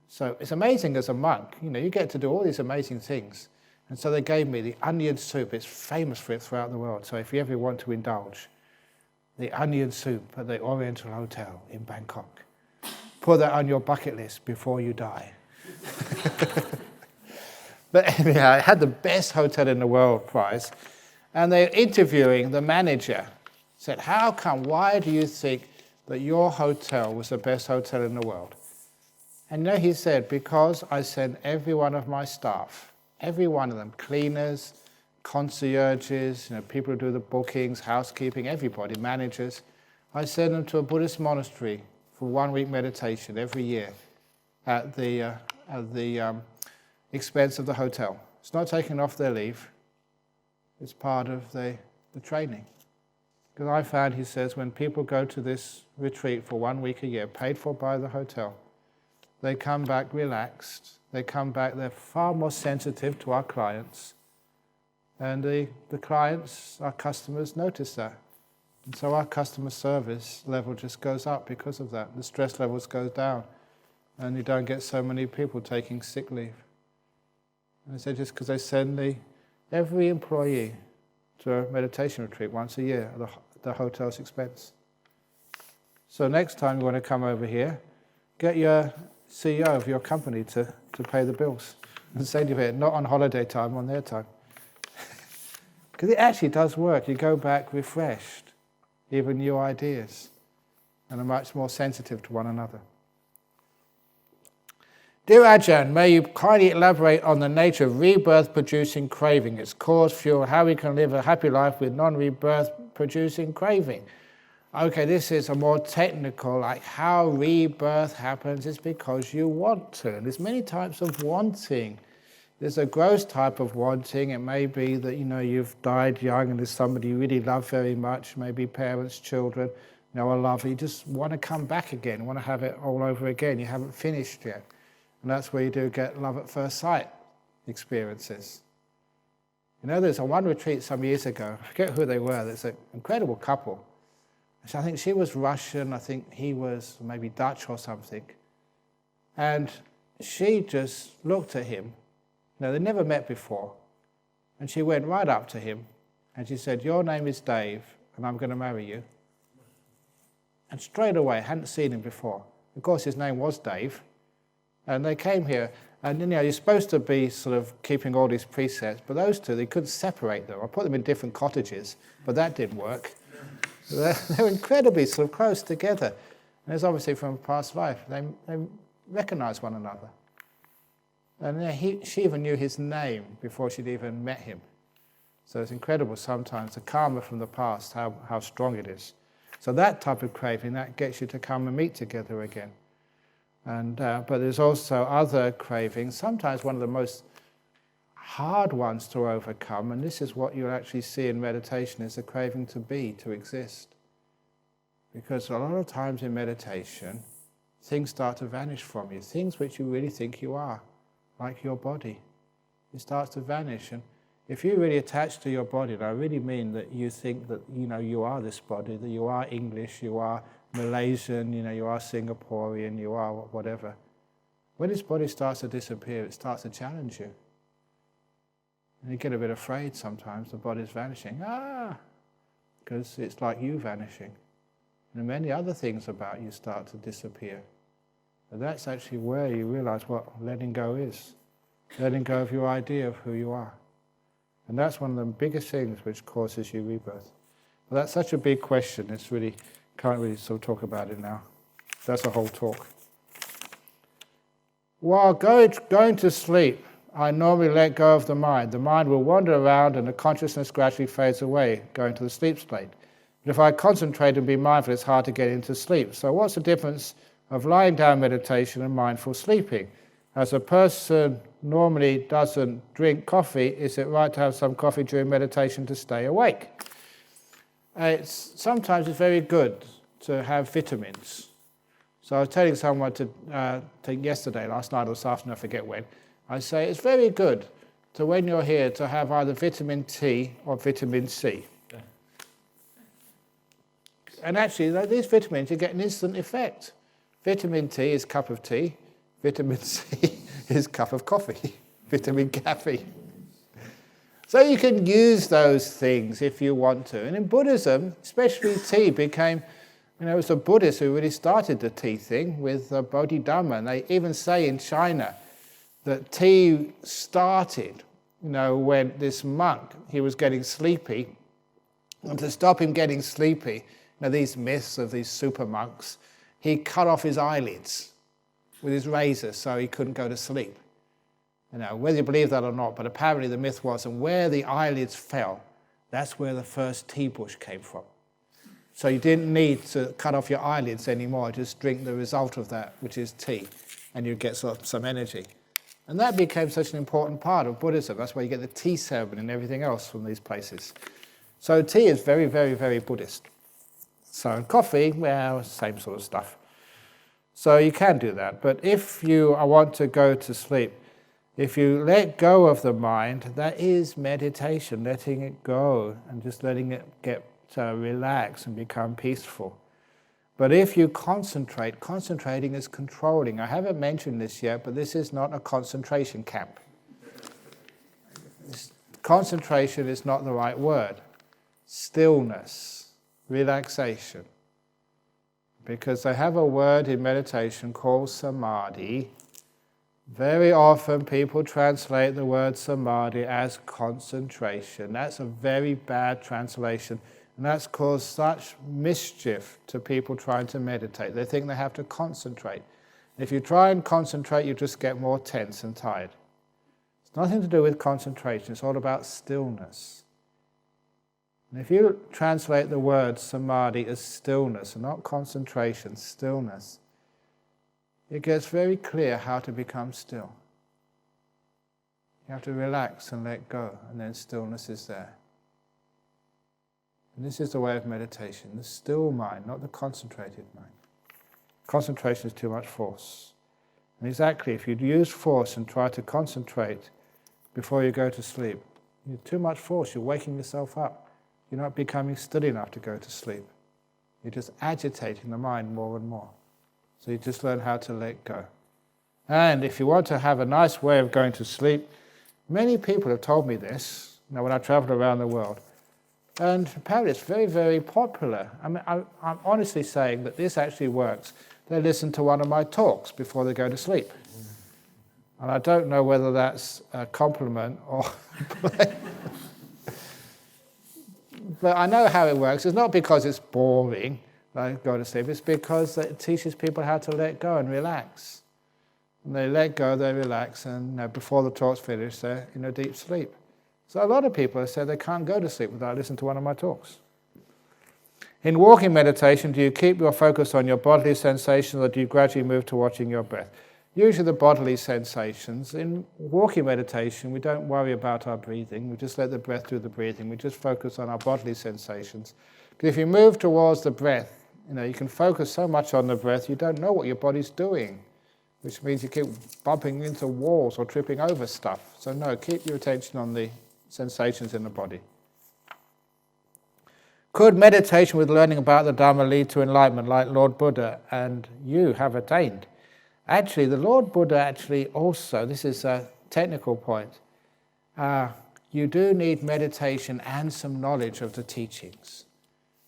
So it's amazing as a monk, you get to do all these amazing things. And so they gave me the onion soup. It's famous for it throughout the world. So if you ever want to indulge, the onion soup at the Oriental Hotel in Bangkok. Put that on your bucket list before you die. But anyhow, it had the best hotel in the world prize. And they're interviewing the manager. Said, how come, why do you think that your hotel was the best hotel in the world? And he said, because I sent every one of my staff, every one of them, cleaners, concierges, people who do the bookings, housekeeping, everybody, managers, I send them to a Buddhist monastery for 1 week meditation every year at the at the expense of the hotel. It's not taken off their leave. It's part of the training. Because I found, he says, when people go to this retreat for 1 week a year, paid for by the hotel, they come back relaxed. They come back, they're far more sensitive to our clients. And the clients, our customers, notice that. And so our customer service level just goes up because of that. The stress levels go down. And you don't get so many people taking sick leave. And I said just because they send every employee to a meditation retreat once a year at the hotel's expense. So next time you want to come over here, get your CEO of your company to pay the bills and send you here, not on holiday time, on their time. Because it actually does work. You go back refreshed, even new ideas, and are much more sensitive to one another. Dear Ajahn, may you kindly elaborate on the nature of rebirth-producing craving, its cause, fuel, how we can live a happy life with non-rebirth-producing craving. Okay, this is a more technical, like how rebirth happens is because you want to. And there's many types of wanting. There's a gross type of wanting. It may be that, you've died young and there's somebody you really love very much, maybe parents, children, a lover. You just want to come back again, want to have it all over again. You haven't finished yet. And that's where you do get love at first sight experiences. There's one retreat some years ago, I forget who they were, there's an incredible couple. So I think she was Russian, I think he was maybe Dutch or something. And she just looked at him. They never met before. And she went right up to him and she said, "Your name is Dave and I'm going to marry you." And straight away, hadn't seen him before. Of course, his name was Dave. And they came here, and you're supposed to be sort of keeping all these precepts, but those two, they couldn't separate them. I put them in different cottages, but that didn't work. They're incredibly sort of close together. And it's obviously from a past life. They recognize one another. And she even knew his name before she'd even met him. So it's incredible sometimes, the karma from the past, how strong it is. So that type of craving, that gets you to come and meet together again. But there's also other cravings, sometimes one of the most hard ones to overcome, and this is what you'll actually see in meditation, is the craving to be, to exist. Because a lot of times in meditation, things start to vanish from you, things which you really think you are, like your body. It starts to vanish, and if you're really attached to your body, and I really mean that you think that you are this body, that you are English, you are Malaysian, you are Singaporean, you are whatever. When this body starts to disappear, it starts to challenge you. And you get a bit afraid sometimes, the body's vanishing. Because it's like you vanishing. And many other things about you start to disappear. And that's actually where you realize what letting go is. Letting go of your idea of who you are. And that's one of the biggest things which causes you rebirth. But that's such a big question, it's really can't really sort of talk about it now. That's a whole talk. While going to sleep, I normally let go of the mind. The mind will wander around and the consciousness gradually fades away, going to the sleep state. But if I concentrate and be mindful, it's hard to get into sleep. So what's the difference of lying down meditation and mindful sleeping? As a person normally doesn't drink coffee, is it right to have some coffee during meditation to stay awake? Sometimes it's very good to have vitamins. So I was telling someone last night or this afternoon, I forget when, I say it's very good to, when you're here, to have either vitamin T or vitamin C. Yeah. And actually, these vitamins, you get an instant effect. Vitamin T is cup of tea, vitamin C is cup of coffee, vitamin caffeine. So you can use those things if you want to. And in Buddhism, especially tea became, it was the Buddhists who really started the tea thing with Bodhidharma. And they even say in China that tea started, when this monk, he was getting sleepy. And to stop him getting sleepy, these myths of these super monks, he cut off his eyelids with his razor so he couldn't go to sleep. Whether you believe that or not, but apparently the myth was, and where the eyelids fell, that's where the first tea bush came from. So you didn't need to cut off your eyelids anymore, just drink the result of that, which is tea, and you get some energy. And that became such an important part of Buddhism. That's why you get the tea ceremony and everything else from these places. So tea is very, very, very Buddhist. So coffee, well, same sort of stuff. So you can do that. But if you want to go to sleep, if you let go of the mind, that is meditation, letting it go and just letting it get relax and become peaceful. But if you concentrate, concentrating is controlling. I haven't mentioned this yet, but this is not a concentration camp. Concentration is not the right word. Stillness, relaxation. Because they have a word in meditation called samadhi. Very often people translate the word samadhi as concentration. That's a very bad translation. And that's caused such mischief to people trying to meditate. They think they have to concentrate. If you try and concentrate, you just get more tense and tired. It's nothing to do with concentration. It's all about stillness. And if you translate the word samadhi as stillness, and not concentration, stillness, it gets very clear how to become still. You have to relax and let go, and then stillness is there. And this is the way of meditation, the still mind, not the concentrated mind. Concentration is too much force. And exactly, if you use force and try to concentrate before you go to sleep, you're too much force, you're waking yourself up. You're not becoming still enough to go to sleep. You're just agitating the mind more and more. So you just learn how to let go. And if you want to have a nice way of going to sleep, many people have told me this, when I travel around the world. And apparently it's very, very popular. I mean, I'm honestly saying that this actually works. They listen to one of my talks before they go to sleep. And I don't know whether that's a compliment or... But I know how it works. It's not because it's boring, like go to sleep. It's because it teaches people how to let go and relax. And they let go, they relax, and before the talk's finished, they're in a deep sleep. So a lot of people have said they can't go to sleep without listening to one of my talks. In walking meditation, do you keep your focus on your bodily sensations, or do you gradually move to watching your breath? Usually the bodily sensations. In walking meditation, we don't worry about our breathing. We just let the breath do the breathing. We just focus on our bodily sensations. Because if you move towards the breath, you can focus so much on the breath, you don't know what your body's doing, which means you keep bumping into walls or tripping over stuff. So no, keep your attention on the sensations in the body. Could meditation with learning about the Dhamma lead to enlightenment like Lord Buddha and you have attained? Actually, the Lord Buddha also, this is a technical point, you do need meditation and some knowledge of the teachings.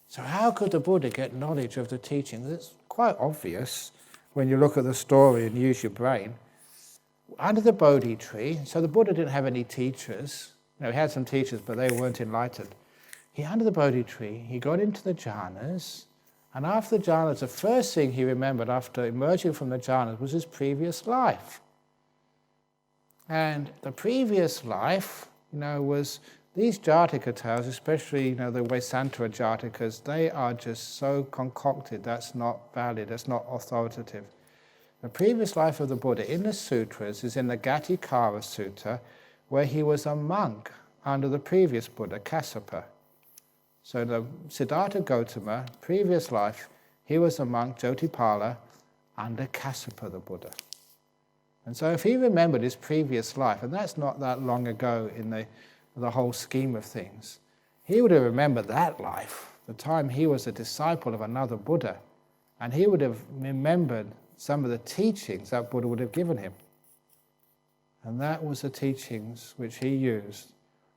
So how could the Buddha get knowledge of the teachings? It's quite obvious when you look at the story and use your brain. Under the Bodhi tree, so the Buddha didn't have any teachers. He had some teachers, but they weren't enlightened. Under the Bodhi tree, he got into the jhanas, and after the jhanas, the first thing he remembered after emerging from the jhanas was his previous life. And the previous life, was these Jataka tales, especially the Vaisantara Jatakas, they are just so concocted, that's not valid, that's not authoritative. The previous life of the Buddha in the sutras is in the Gatikara Sutta, where he was a monk under the previous Buddha, Kassapa. So the Siddhartha Gautama, previous life, he was a monk, Jotipala, under Kassapa the Buddha. And so if he remembered his previous life, and that's not that long ago in the whole scheme of things, he would have remembered that life, the time he was a disciple of another Buddha, and he would have remembered some of the teachings that Buddha would have given him. And that was the teachings which he used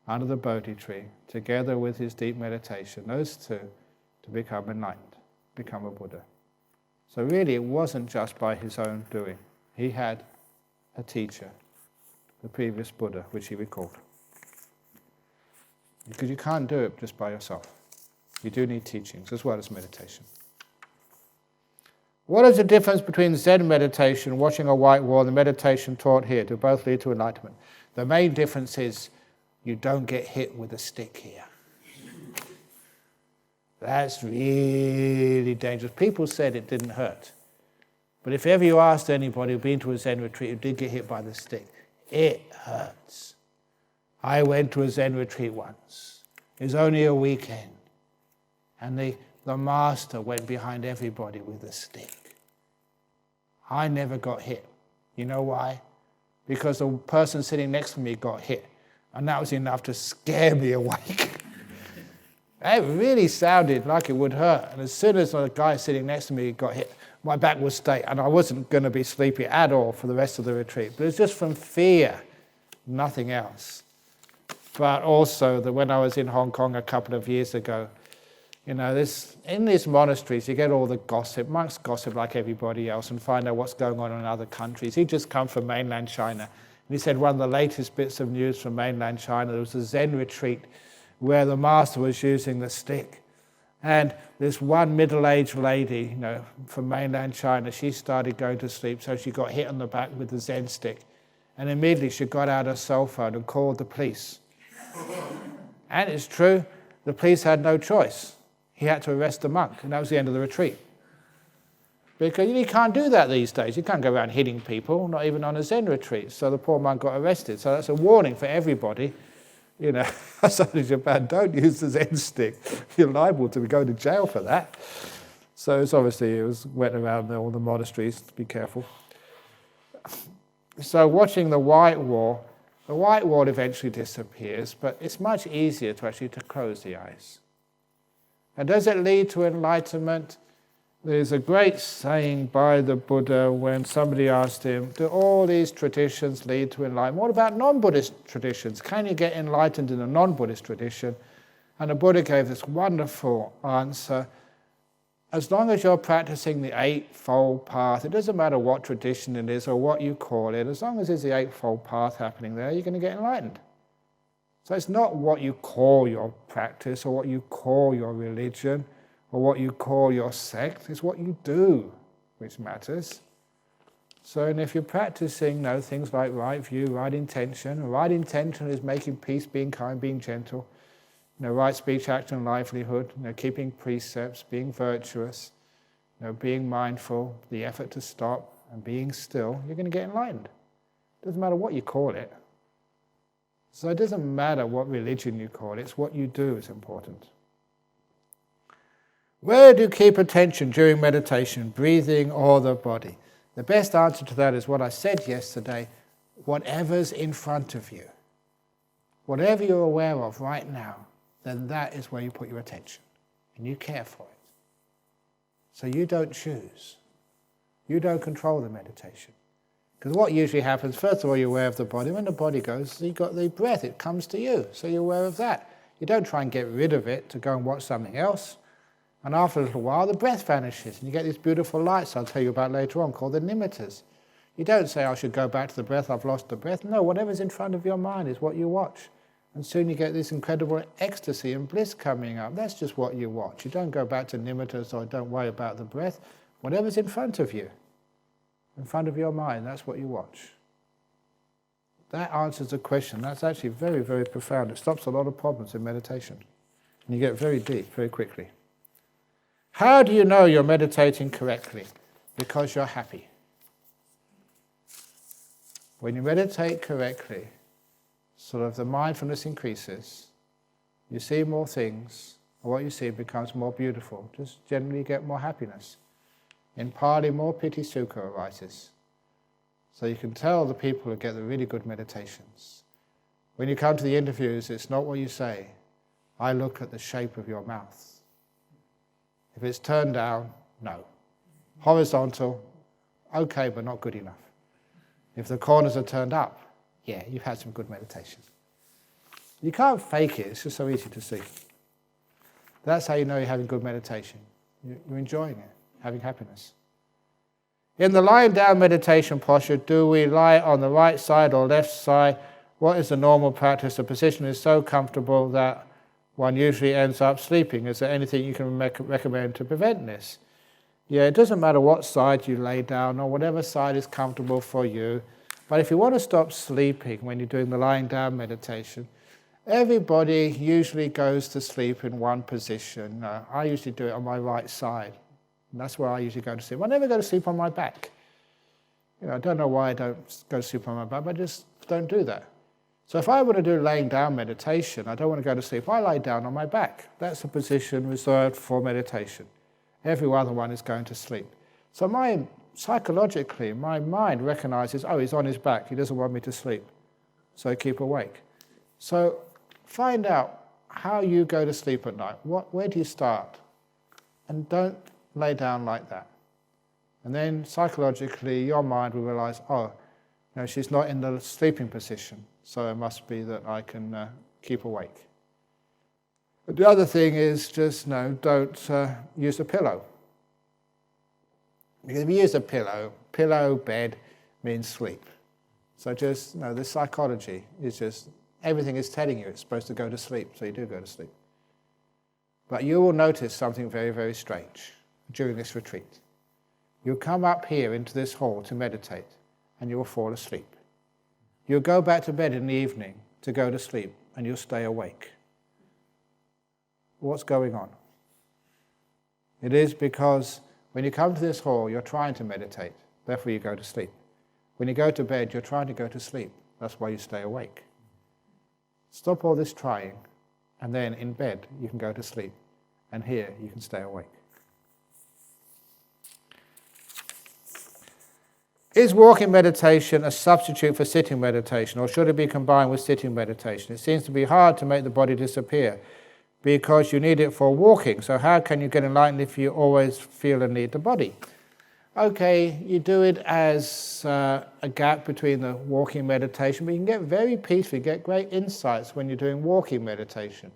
under the Bodhi tree, together with his deep meditation, those two, to become enlightened, become a Buddha. So really it wasn't just by his own doing. He had a teacher, the previous Buddha, which he recalled. Because you can't do it just by yourself. You do need teachings as well as meditation. What is the difference between Zen meditation, watching a white wall, and the meditation taught here? Do both lead to enlightenment? The main difference is you don't get hit with a stick here. That's really dangerous. People said it didn't hurt. But if ever you asked anybody who'd been to a Zen retreat who did get hit by the stick, It hurts. I went to a Zen retreat once. It was only a weekend. And the master went behind everybody with a stick. I never got hit. You know why? Because the person sitting next to me got hit. And that was enough to scare me awake. It really sounded like it would hurt. And as soon as the guy sitting next to me got hit, my back would stay. And I wasn't going to be sleepy at all for the rest of the retreat. But it was just from fear, nothing else. But also that when I was in Hong Kong a couple of years ago, in these monasteries, you get all the gossip. Monks gossip like everybody else and find out what's going on in other countries. He'd just come from mainland China. And he said one of the latest bits of news from mainland China, there was a Zen retreat where the master was using the stick. And this one middle-aged lady, from mainland China, she started going to sleep, so she got hit on the back with the Zen stick. And immediately she got out her cell phone and called the police. And it's true, the police had no choice. He had to arrest the monk, and that was the end of the retreat. Because you can't do that these days. You can't go around hitting people, not even on a Zen retreat. So the poor monk got arrested. So that's a warning for everybody. Outside of Japan, don't use the Zen stick. You're liable to go to jail for that. So it went around all the monasteries. Be careful. So watching the white wall eventually disappears, but it's much easier to close the eyes. And does it lead to enlightenment? There's a great saying by the Buddha when somebody asked him, do all these traditions lead to enlightenment? What about non-Buddhist traditions? Can you get enlightened in a non-Buddhist tradition? And the Buddha gave this wonderful answer. As long as you're practicing the Eightfold Path, it doesn't matter what tradition it is or what you call it, as long as there's the Eightfold Path happening there, you're going to get enlightened. So it's not what you call your practice or what you call your religion or what you call your sect, it's what you do which matters. So and if you're practicing things like right view, right intention is making peace, being kind, being gentle, right speech, action, livelihood, keeping precepts, being virtuous, being mindful, the effort to stop and being still, you're going to get enlightened. It doesn't matter what you call it. So it doesn't matter what religion you call it, it's what you do is important. Where do you keep attention during meditation, breathing or the body? The best answer to that is what I said yesterday, whatever's in front of you. Whatever you're aware of right now, then that is where you put your attention. And you care for it. So you don't choose. You don't control the meditation. Because what usually happens, first of all, you're aware of the body. When the body goes, you've got the breath, it comes to you. So you're aware of that. You don't try and get rid of it to go and watch something else. And after a little while, the breath vanishes. And you get these beautiful lights I'll tell you about later on, called the nimittas. You don't say, I should go back to the breath, I've lost the breath. No, whatever's in front of your mind is what you watch. And soon you get this incredible ecstasy and bliss coming up. That's just what you watch. You don't go back to nimittas or don't worry about the breath. Whatever's in front of you, in front of your mind, that's what you watch. That answers the question. That's actually very, very profound. It stops a lot of problems in meditation. And you get very deep very quickly. How do you know you're meditating correctly? Because you're happy. When you meditate correctly, sort of the mindfulness increases, you see more things, and what you see becomes more beautiful. Just generally get more happiness. In Pali, more piti sukha arises. So you can tell the people who get the really good meditations. When you come to the interviews, it's not what you say. I look at the shape of your mouth. If it's turned down, no. Horizontal, okay, but not good enough. If the corners are turned up, yeah, you've had some good meditation. You can't fake it, it's just so easy to see. That's how you know you're having good meditation. You're enjoying it, having happiness. In the lying down meditation posture, do we lie on the right side or left side? What is the normal practice? The position is so comfortable that one usually ends up sleeping. Is there anything you can recommend to prevent this? Yeah, it doesn't matter what side you lay down or whatever side is comfortable for you. But if you want to stop sleeping when you're doing the lying down meditation, everybody usually goes to sleep in one position. I usually do it on my right side. And that's where I usually go to sleep. I never go to sleep on my back. I don't know why I don't go to sleep on my back, but I just don't do that. So if I want to do laying down meditation, I don't want to go to sleep, I lie down on my back. That's a position reserved for meditation. Every other one is going to sleep. So psychologically, my mind recognizes, oh, he's on his back, he doesn't want me to sleep, so I keep awake. So find out how you go to sleep at night. Where do you start? And don't lay down like that. And then psychologically, your mind will realize, oh, no, she's not in the sleeping position, so it must be that I can keep awake. But the other thing is just, don't use a pillow. Because if you use a pillow, bed means sleep. So just, the psychology is just, everything is telling you it's supposed to go to sleep, so you do go to sleep. But you will notice something very, very strange during this retreat. You'll come up here into this hall to meditate, and you will fall asleep. You'll go back to bed in the evening to go to sleep, and you'll stay awake. What's going on? It is because when you come to this hall, you're trying to meditate, therefore you go to sleep. When you go to bed, you're trying to go to sleep, that's why you stay awake. Stop all this trying, and then in bed you can go to sleep, and here you can stay awake. Is walking meditation a substitute for sitting meditation, or should it be combined with sitting meditation? It seems to be hard to make the body disappear because you need it for walking. So how can you get enlightened if you always feel and need the body? Okay, you do it as a gap between the walking meditation, but you can get very peaceful, you get great insights when you're doing walking meditation.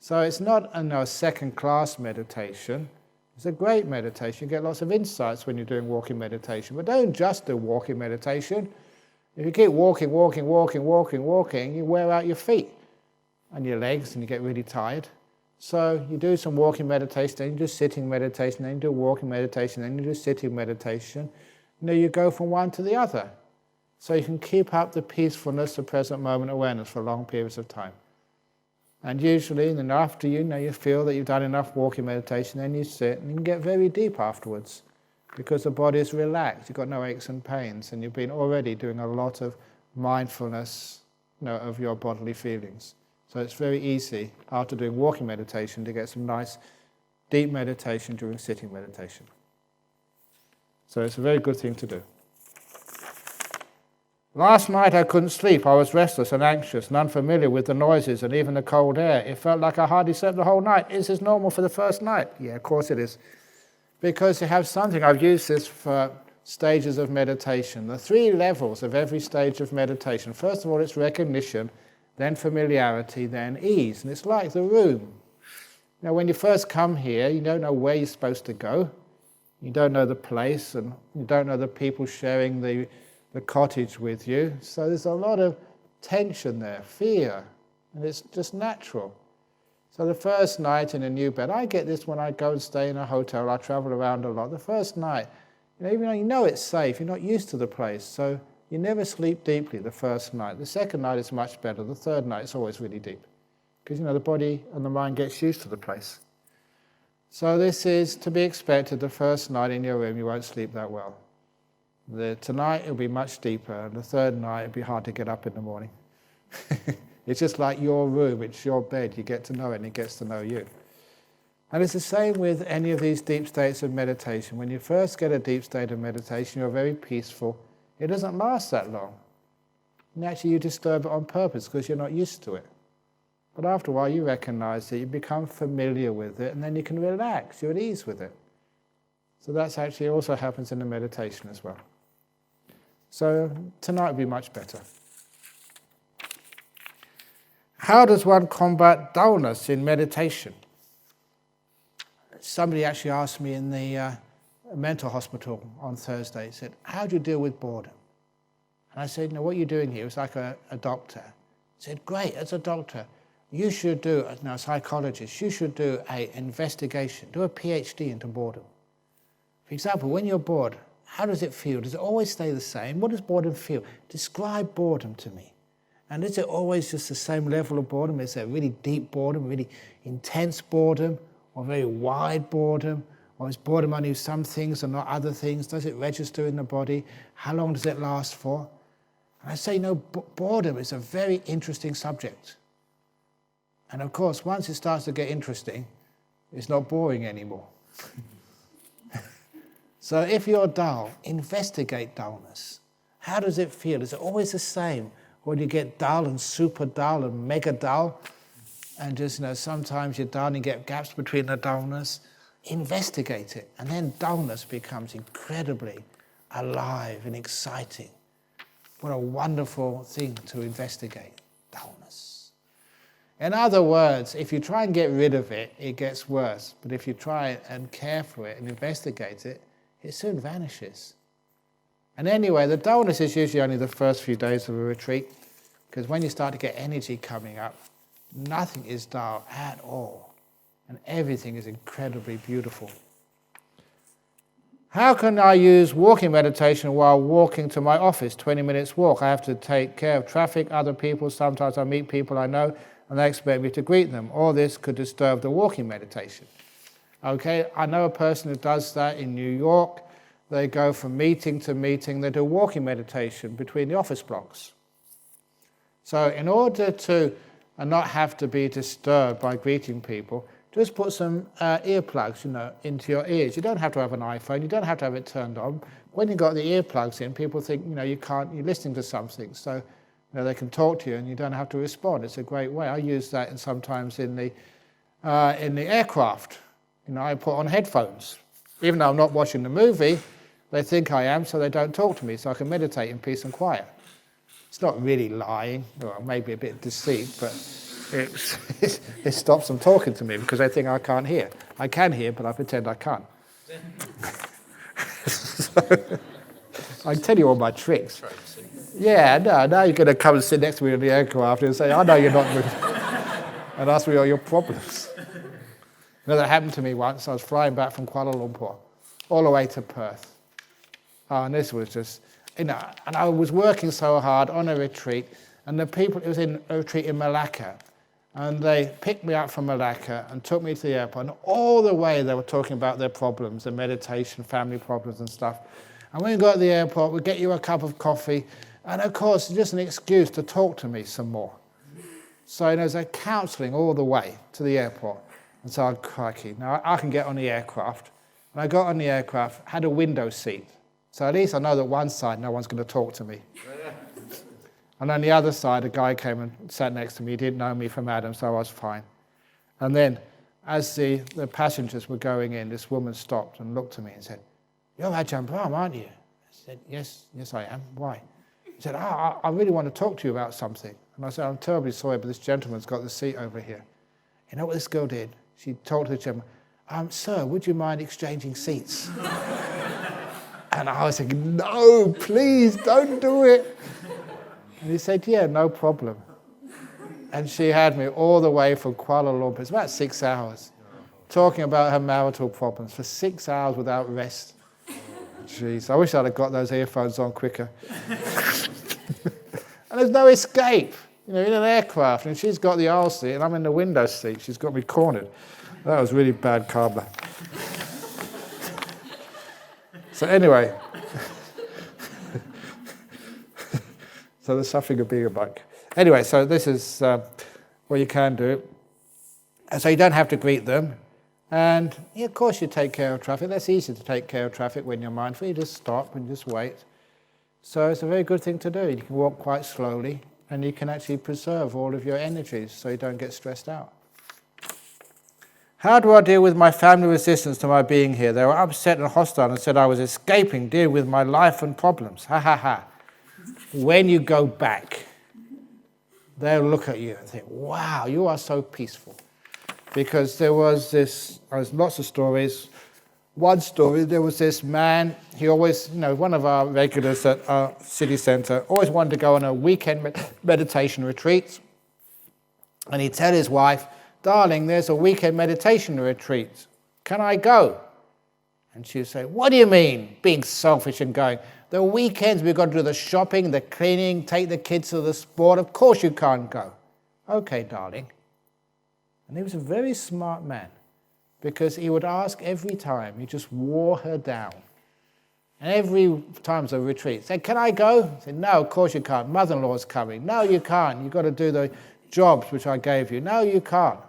So it's not a second-class meditation. It's a great meditation. You get lots of insights when you're doing walking meditation. But don't just do walking meditation. If you keep walking, you wear out your feet and your legs and you get really tired. So you do some walking meditation, then you do sitting meditation, then you do walking meditation, then you do sitting meditation. You go from one to the other. So you can keep up the peacefulness of present moment awareness for long periods of time. And usually, then after you feel that you've done enough walking meditation, then you sit and you can get very deep afterwards because the body is relaxed, you've got no aches and pains, and you've been already doing a lot of mindfulness of your bodily feelings. So it's very easy after doing walking meditation to get some nice deep meditation during sitting meditation. So it's a very good thing to do. Last night I couldn't sleep. I was restless and anxious and unfamiliar with the noises and even the cold air. It felt like I hardly slept the whole night. Is this normal for the first night? Yeah, of course it is. Because you have something, I've used this for stages of meditation. The 3 levels of every stage of meditation. First of all, it's recognition, then familiarity, then ease. And it's like the room. Now, when you first come here, you don't know where you're supposed to go. You don't know the place, and you don't know the people sharing the cottage with you. So there's a lot of tension there, fear, and it's just natural. So the first night in a new bed, I get this when I go and stay in a hotel, I travel around a lot. The first night, even though you know it's safe, you're not used to the place, so you never sleep deeply the first night. The second night is much better. The third night it's always really deep, because the body and the mind gets used to the place. So this is to be expected. The first night in your room, you won't sleep that well. Tonight it'll be much deeper, and the third night it'll be hard to get up in the morning. It's just like your room, it's your bed, you get to know it and it gets to know you. And it's the same with any of these deep states of meditation. When you first get a deep state of meditation, you're very peaceful. It doesn't last that long. And actually you disturb it on purpose because you're not used to it. But after a while you recognize it, you become familiar with it, and then you can relax, you're at ease with it. So that's actually also happens in the meditation as well. So tonight will be much better. How does one combat dullness in meditation? Somebody actually asked me in the mental hospital on Thursday, said, how do you deal with boredom? And I said, what you're doing here is like a doctor. He said, great, as a doctor, you should do, now a psychologist, you should do an investigation, do a PhD into boredom. For example, when you're bored, how does it feel? Does it always stay the same? What does boredom feel? Describe boredom to me. And is it always just the same level of boredom? Is it really deep boredom, really intense boredom, or very wide boredom? Or is boredom only some things and not other things? Does it register in the body? How long does it last for? And I say, boredom is a very interesting subject. And of course, once it starts to get interesting, it's not boring anymore. So if you're dull, investigate dullness. How does it feel? Is it always the same? Or do you get dull and super dull and mega dull? And just, sometimes you're dull and you get gaps between the dullness. Investigate it. And then dullness becomes incredibly alive and exciting. What a wonderful thing to investigate, dullness. In other words, if you try and get rid of it, it gets worse. But if you try and care for it and investigate it, it soon vanishes. And anyway, the dullness is usually only the first few days of a retreat, because when you start to get energy coming up, nothing is dull at all, and everything is incredibly beautiful. How can I use walking meditation while walking to my office? 20 minutes walk. I have to take care of traffic, other people. Sometimes I meet people I know, and they expect me to greet them. All this could disturb the walking meditation. Okay, I know a person who does that in New York. They go from meeting to meeting. They do walking meditation between the office blocks. So in order to not have to be disturbed by greeting people, just put some earplugs, into your ears. You don't have to have an iPhone. You don't have to have it turned on. When you've got the earplugs in, people think, you're listening to something. So they can talk to you and you don't have to respond. It's a great way. I use that sometimes in the aircraft. I put on headphones. Even though I'm not watching the movie, they think I am, so they don't talk to me, so I can meditate in peace and quiet. It's not really lying, or maybe a bit of deceit, but it stops them talking to me because they think I can't hear. I can hear, but I pretend I can't. So, I can tell you all my tricks. Yeah, now you're going to come and sit next to me in the aircraft and say, I know you're not good, and ask me all your problems. That happened to me once. I was flying back from Kuala Lumpur all the way to Perth. And this was just, and I was working so hard on a retreat, and the people, it was in a retreat in Malacca, and they picked me up from Malacca and took me to the airport, and all the way they were talking about their problems, their meditation, family problems and stuff. And when we got to the airport, we'd get you a cup of coffee, and of course, just an excuse to talk to me some more. So there's a counselling all the way to the airport. And so I'm crikey. Now I can get on the aircraft. And I got on the aircraft, had a window seat. So at least I know that one side no one's going to talk to me. And on the other side, a guy came and sat next to me. He didn't know me from Adam, so I was fine. And then as the passengers were going in, this woman stopped and looked at me and said, "You're Ajahn Brahm, aren't you?" I said, yes I am. Why? He said, I really want to talk to you about something. And I said, I'm terribly sorry, but this gentleman's got the seat over here. You know what this girl did? She told the gentleman, "Sir, would you mind exchanging seats?" And I was thinking, no, please, don't do it. And he said, yeah, no problem. And she had me all the way from Kuala Lumpur. It's about 6 hours, talking about her marital problems for 6 hours without rest. Jeez, I wish I'd have got those earphones on quicker. And there's no escape. In an aircraft, and she's got the aisle seat, and I'm in the window seat. She's got me cornered. That was really bad karma. So anyway, so the suffering of being a monk. Anyway, so this is what you can do. And so you don't have to greet them. And of course you take care of traffic. That's easy to take care of traffic when you're mindful. You just stop and just wait. So it's a very good thing to do. You can walk quite slowly, and you can actually preserve all of your energies so you don't get stressed out. How do I deal with my family resistance to my being here? They were upset and hostile and said I was escaping, deal with my life and problems. Ha ha ha. When you go back, they'll look at you and think, wow, you are so peaceful. Because there was lots of stories. One story, there was this man, he always, one of our regulars at our city centre, always wanted to go on a weekend meditation retreat. And he'd tell his wife, "Darling, there's a weekend meditation retreat. Can I go?" And she'd say, "What do you mean, being selfish and going? The weekends we've got to do the shopping, the cleaning, take the kids to the sport. Of course you can't go." "Okay, darling." And he was a very smart man, because he would ask every time. He just wore her down. And every time there's a retreat, say, can I go? I said, no, of course you can't. Mother-in-law's coming. No, you can't. You've got to do the jobs which I gave you. No, you can't.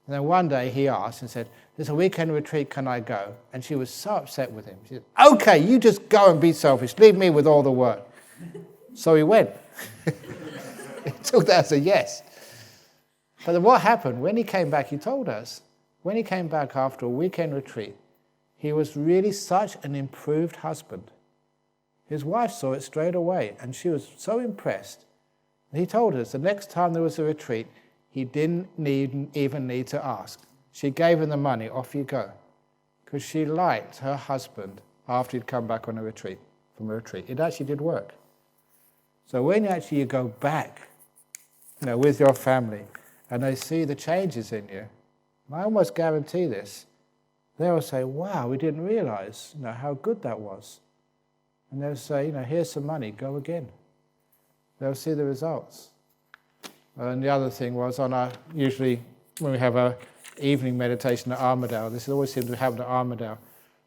And then one day he asked and said, there's a weekend retreat, can I go? And she was so upset with him. She said, okay, you just go and be selfish. Leave me with all the work. So he went. He took that as a yes. But then what happened? When he came back, he told us, when he came back after a weekend retreat, he was really such an improved husband. His wife saw it straight away, and she was so impressed. He told us the next time there was a retreat, he didn't even need to ask. She gave him the money, off you go. Because she liked her husband after he'd come back on a retreat, from a retreat. It actually did work. So when you go back, with your family, and they see the changes in you, and I almost guarantee this, they'll say, wow, we didn't realize how good that was. And they'll say, here's some money, go again. They'll see the results. And the other thing was, usually when we have our evening meditation at Armadale, this always seems to happen at Armadale,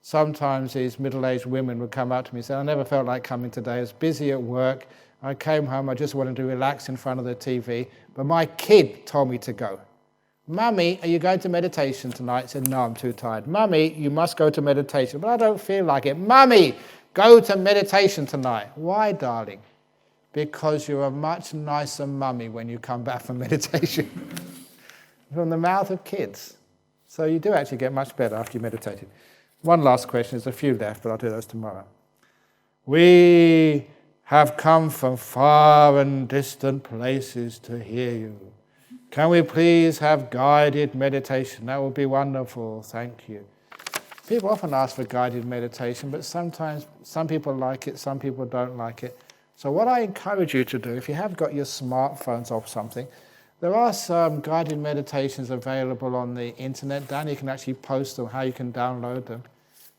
sometimes these middle-aged women would come up to me and say, I never felt like coming today, I was busy at work, I came home, I just wanted to relax in front of the TV, but my kid told me to go. Mummy, are you going to meditation tonight? I said, no, I'm too tired. Mummy, you must go to meditation. But I don't feel like it. Mummy, go to meditation tonight. Why, darling? Because you're a much nicer mummy when you come back from meditation. From the mouth of kids. So you do actually get much better after you meditated. One last question. There's a few left, but I'll do those tomorrow. We have come from far and distant places to hear you. Can we please have guided meditation? That would be wonderful, thank you. People often ask for guided meditation, but sometimes some people like it, some people don't like it. So what I encourage you to do, if you have got your smartphones or something, there are some guided meditations available on the internet. Dan, you can actually post them, how you can download them.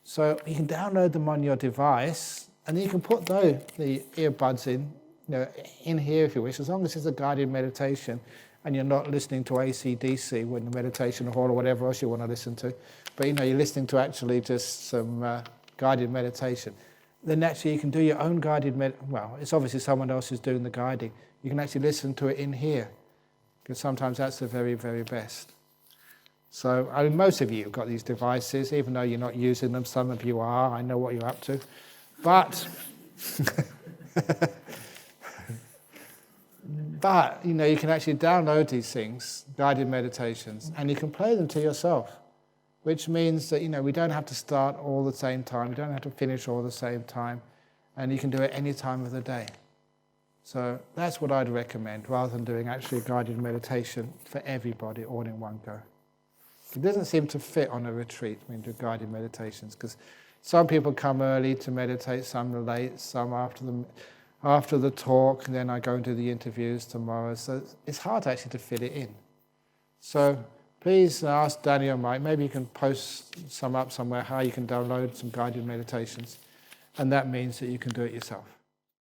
So you can download them on your device, and then you can put the earbuds in here if you wish, as long as it's a guided meditation, and you're not listening to AC/DC in the meditation hall or whatever else you want to listen to, but you're listening to actually just some guided meditation. Then actually you can do your own guided well, it's obviously someone else who's doing the guiding. You can actually listen to it in here, because sometimes that's the very, very best. So most of you have got these devices, even though you're not using them. Some of you are. I know what you're up to. But But, you can actually download these things, guided meditations, and you can play them to yourself, which means that, we don't have to start all the same time, we don't have to finish all the same time, and you can do it any time of the day. So that's what I'd recommend, rather than doing actually a guided meditation for everybody all in one go. It doesn't seem to fit on a retreat when you do guided meditations, because some people come early to meditate, some are late, some after the talk, and then I go and do the interviews tomorrow. So it's hard actually to fit it in. So please ask Danny or Mike, maybe you can post some up somewhere, how you can download some guided meditations. And that means that you can do it yourself.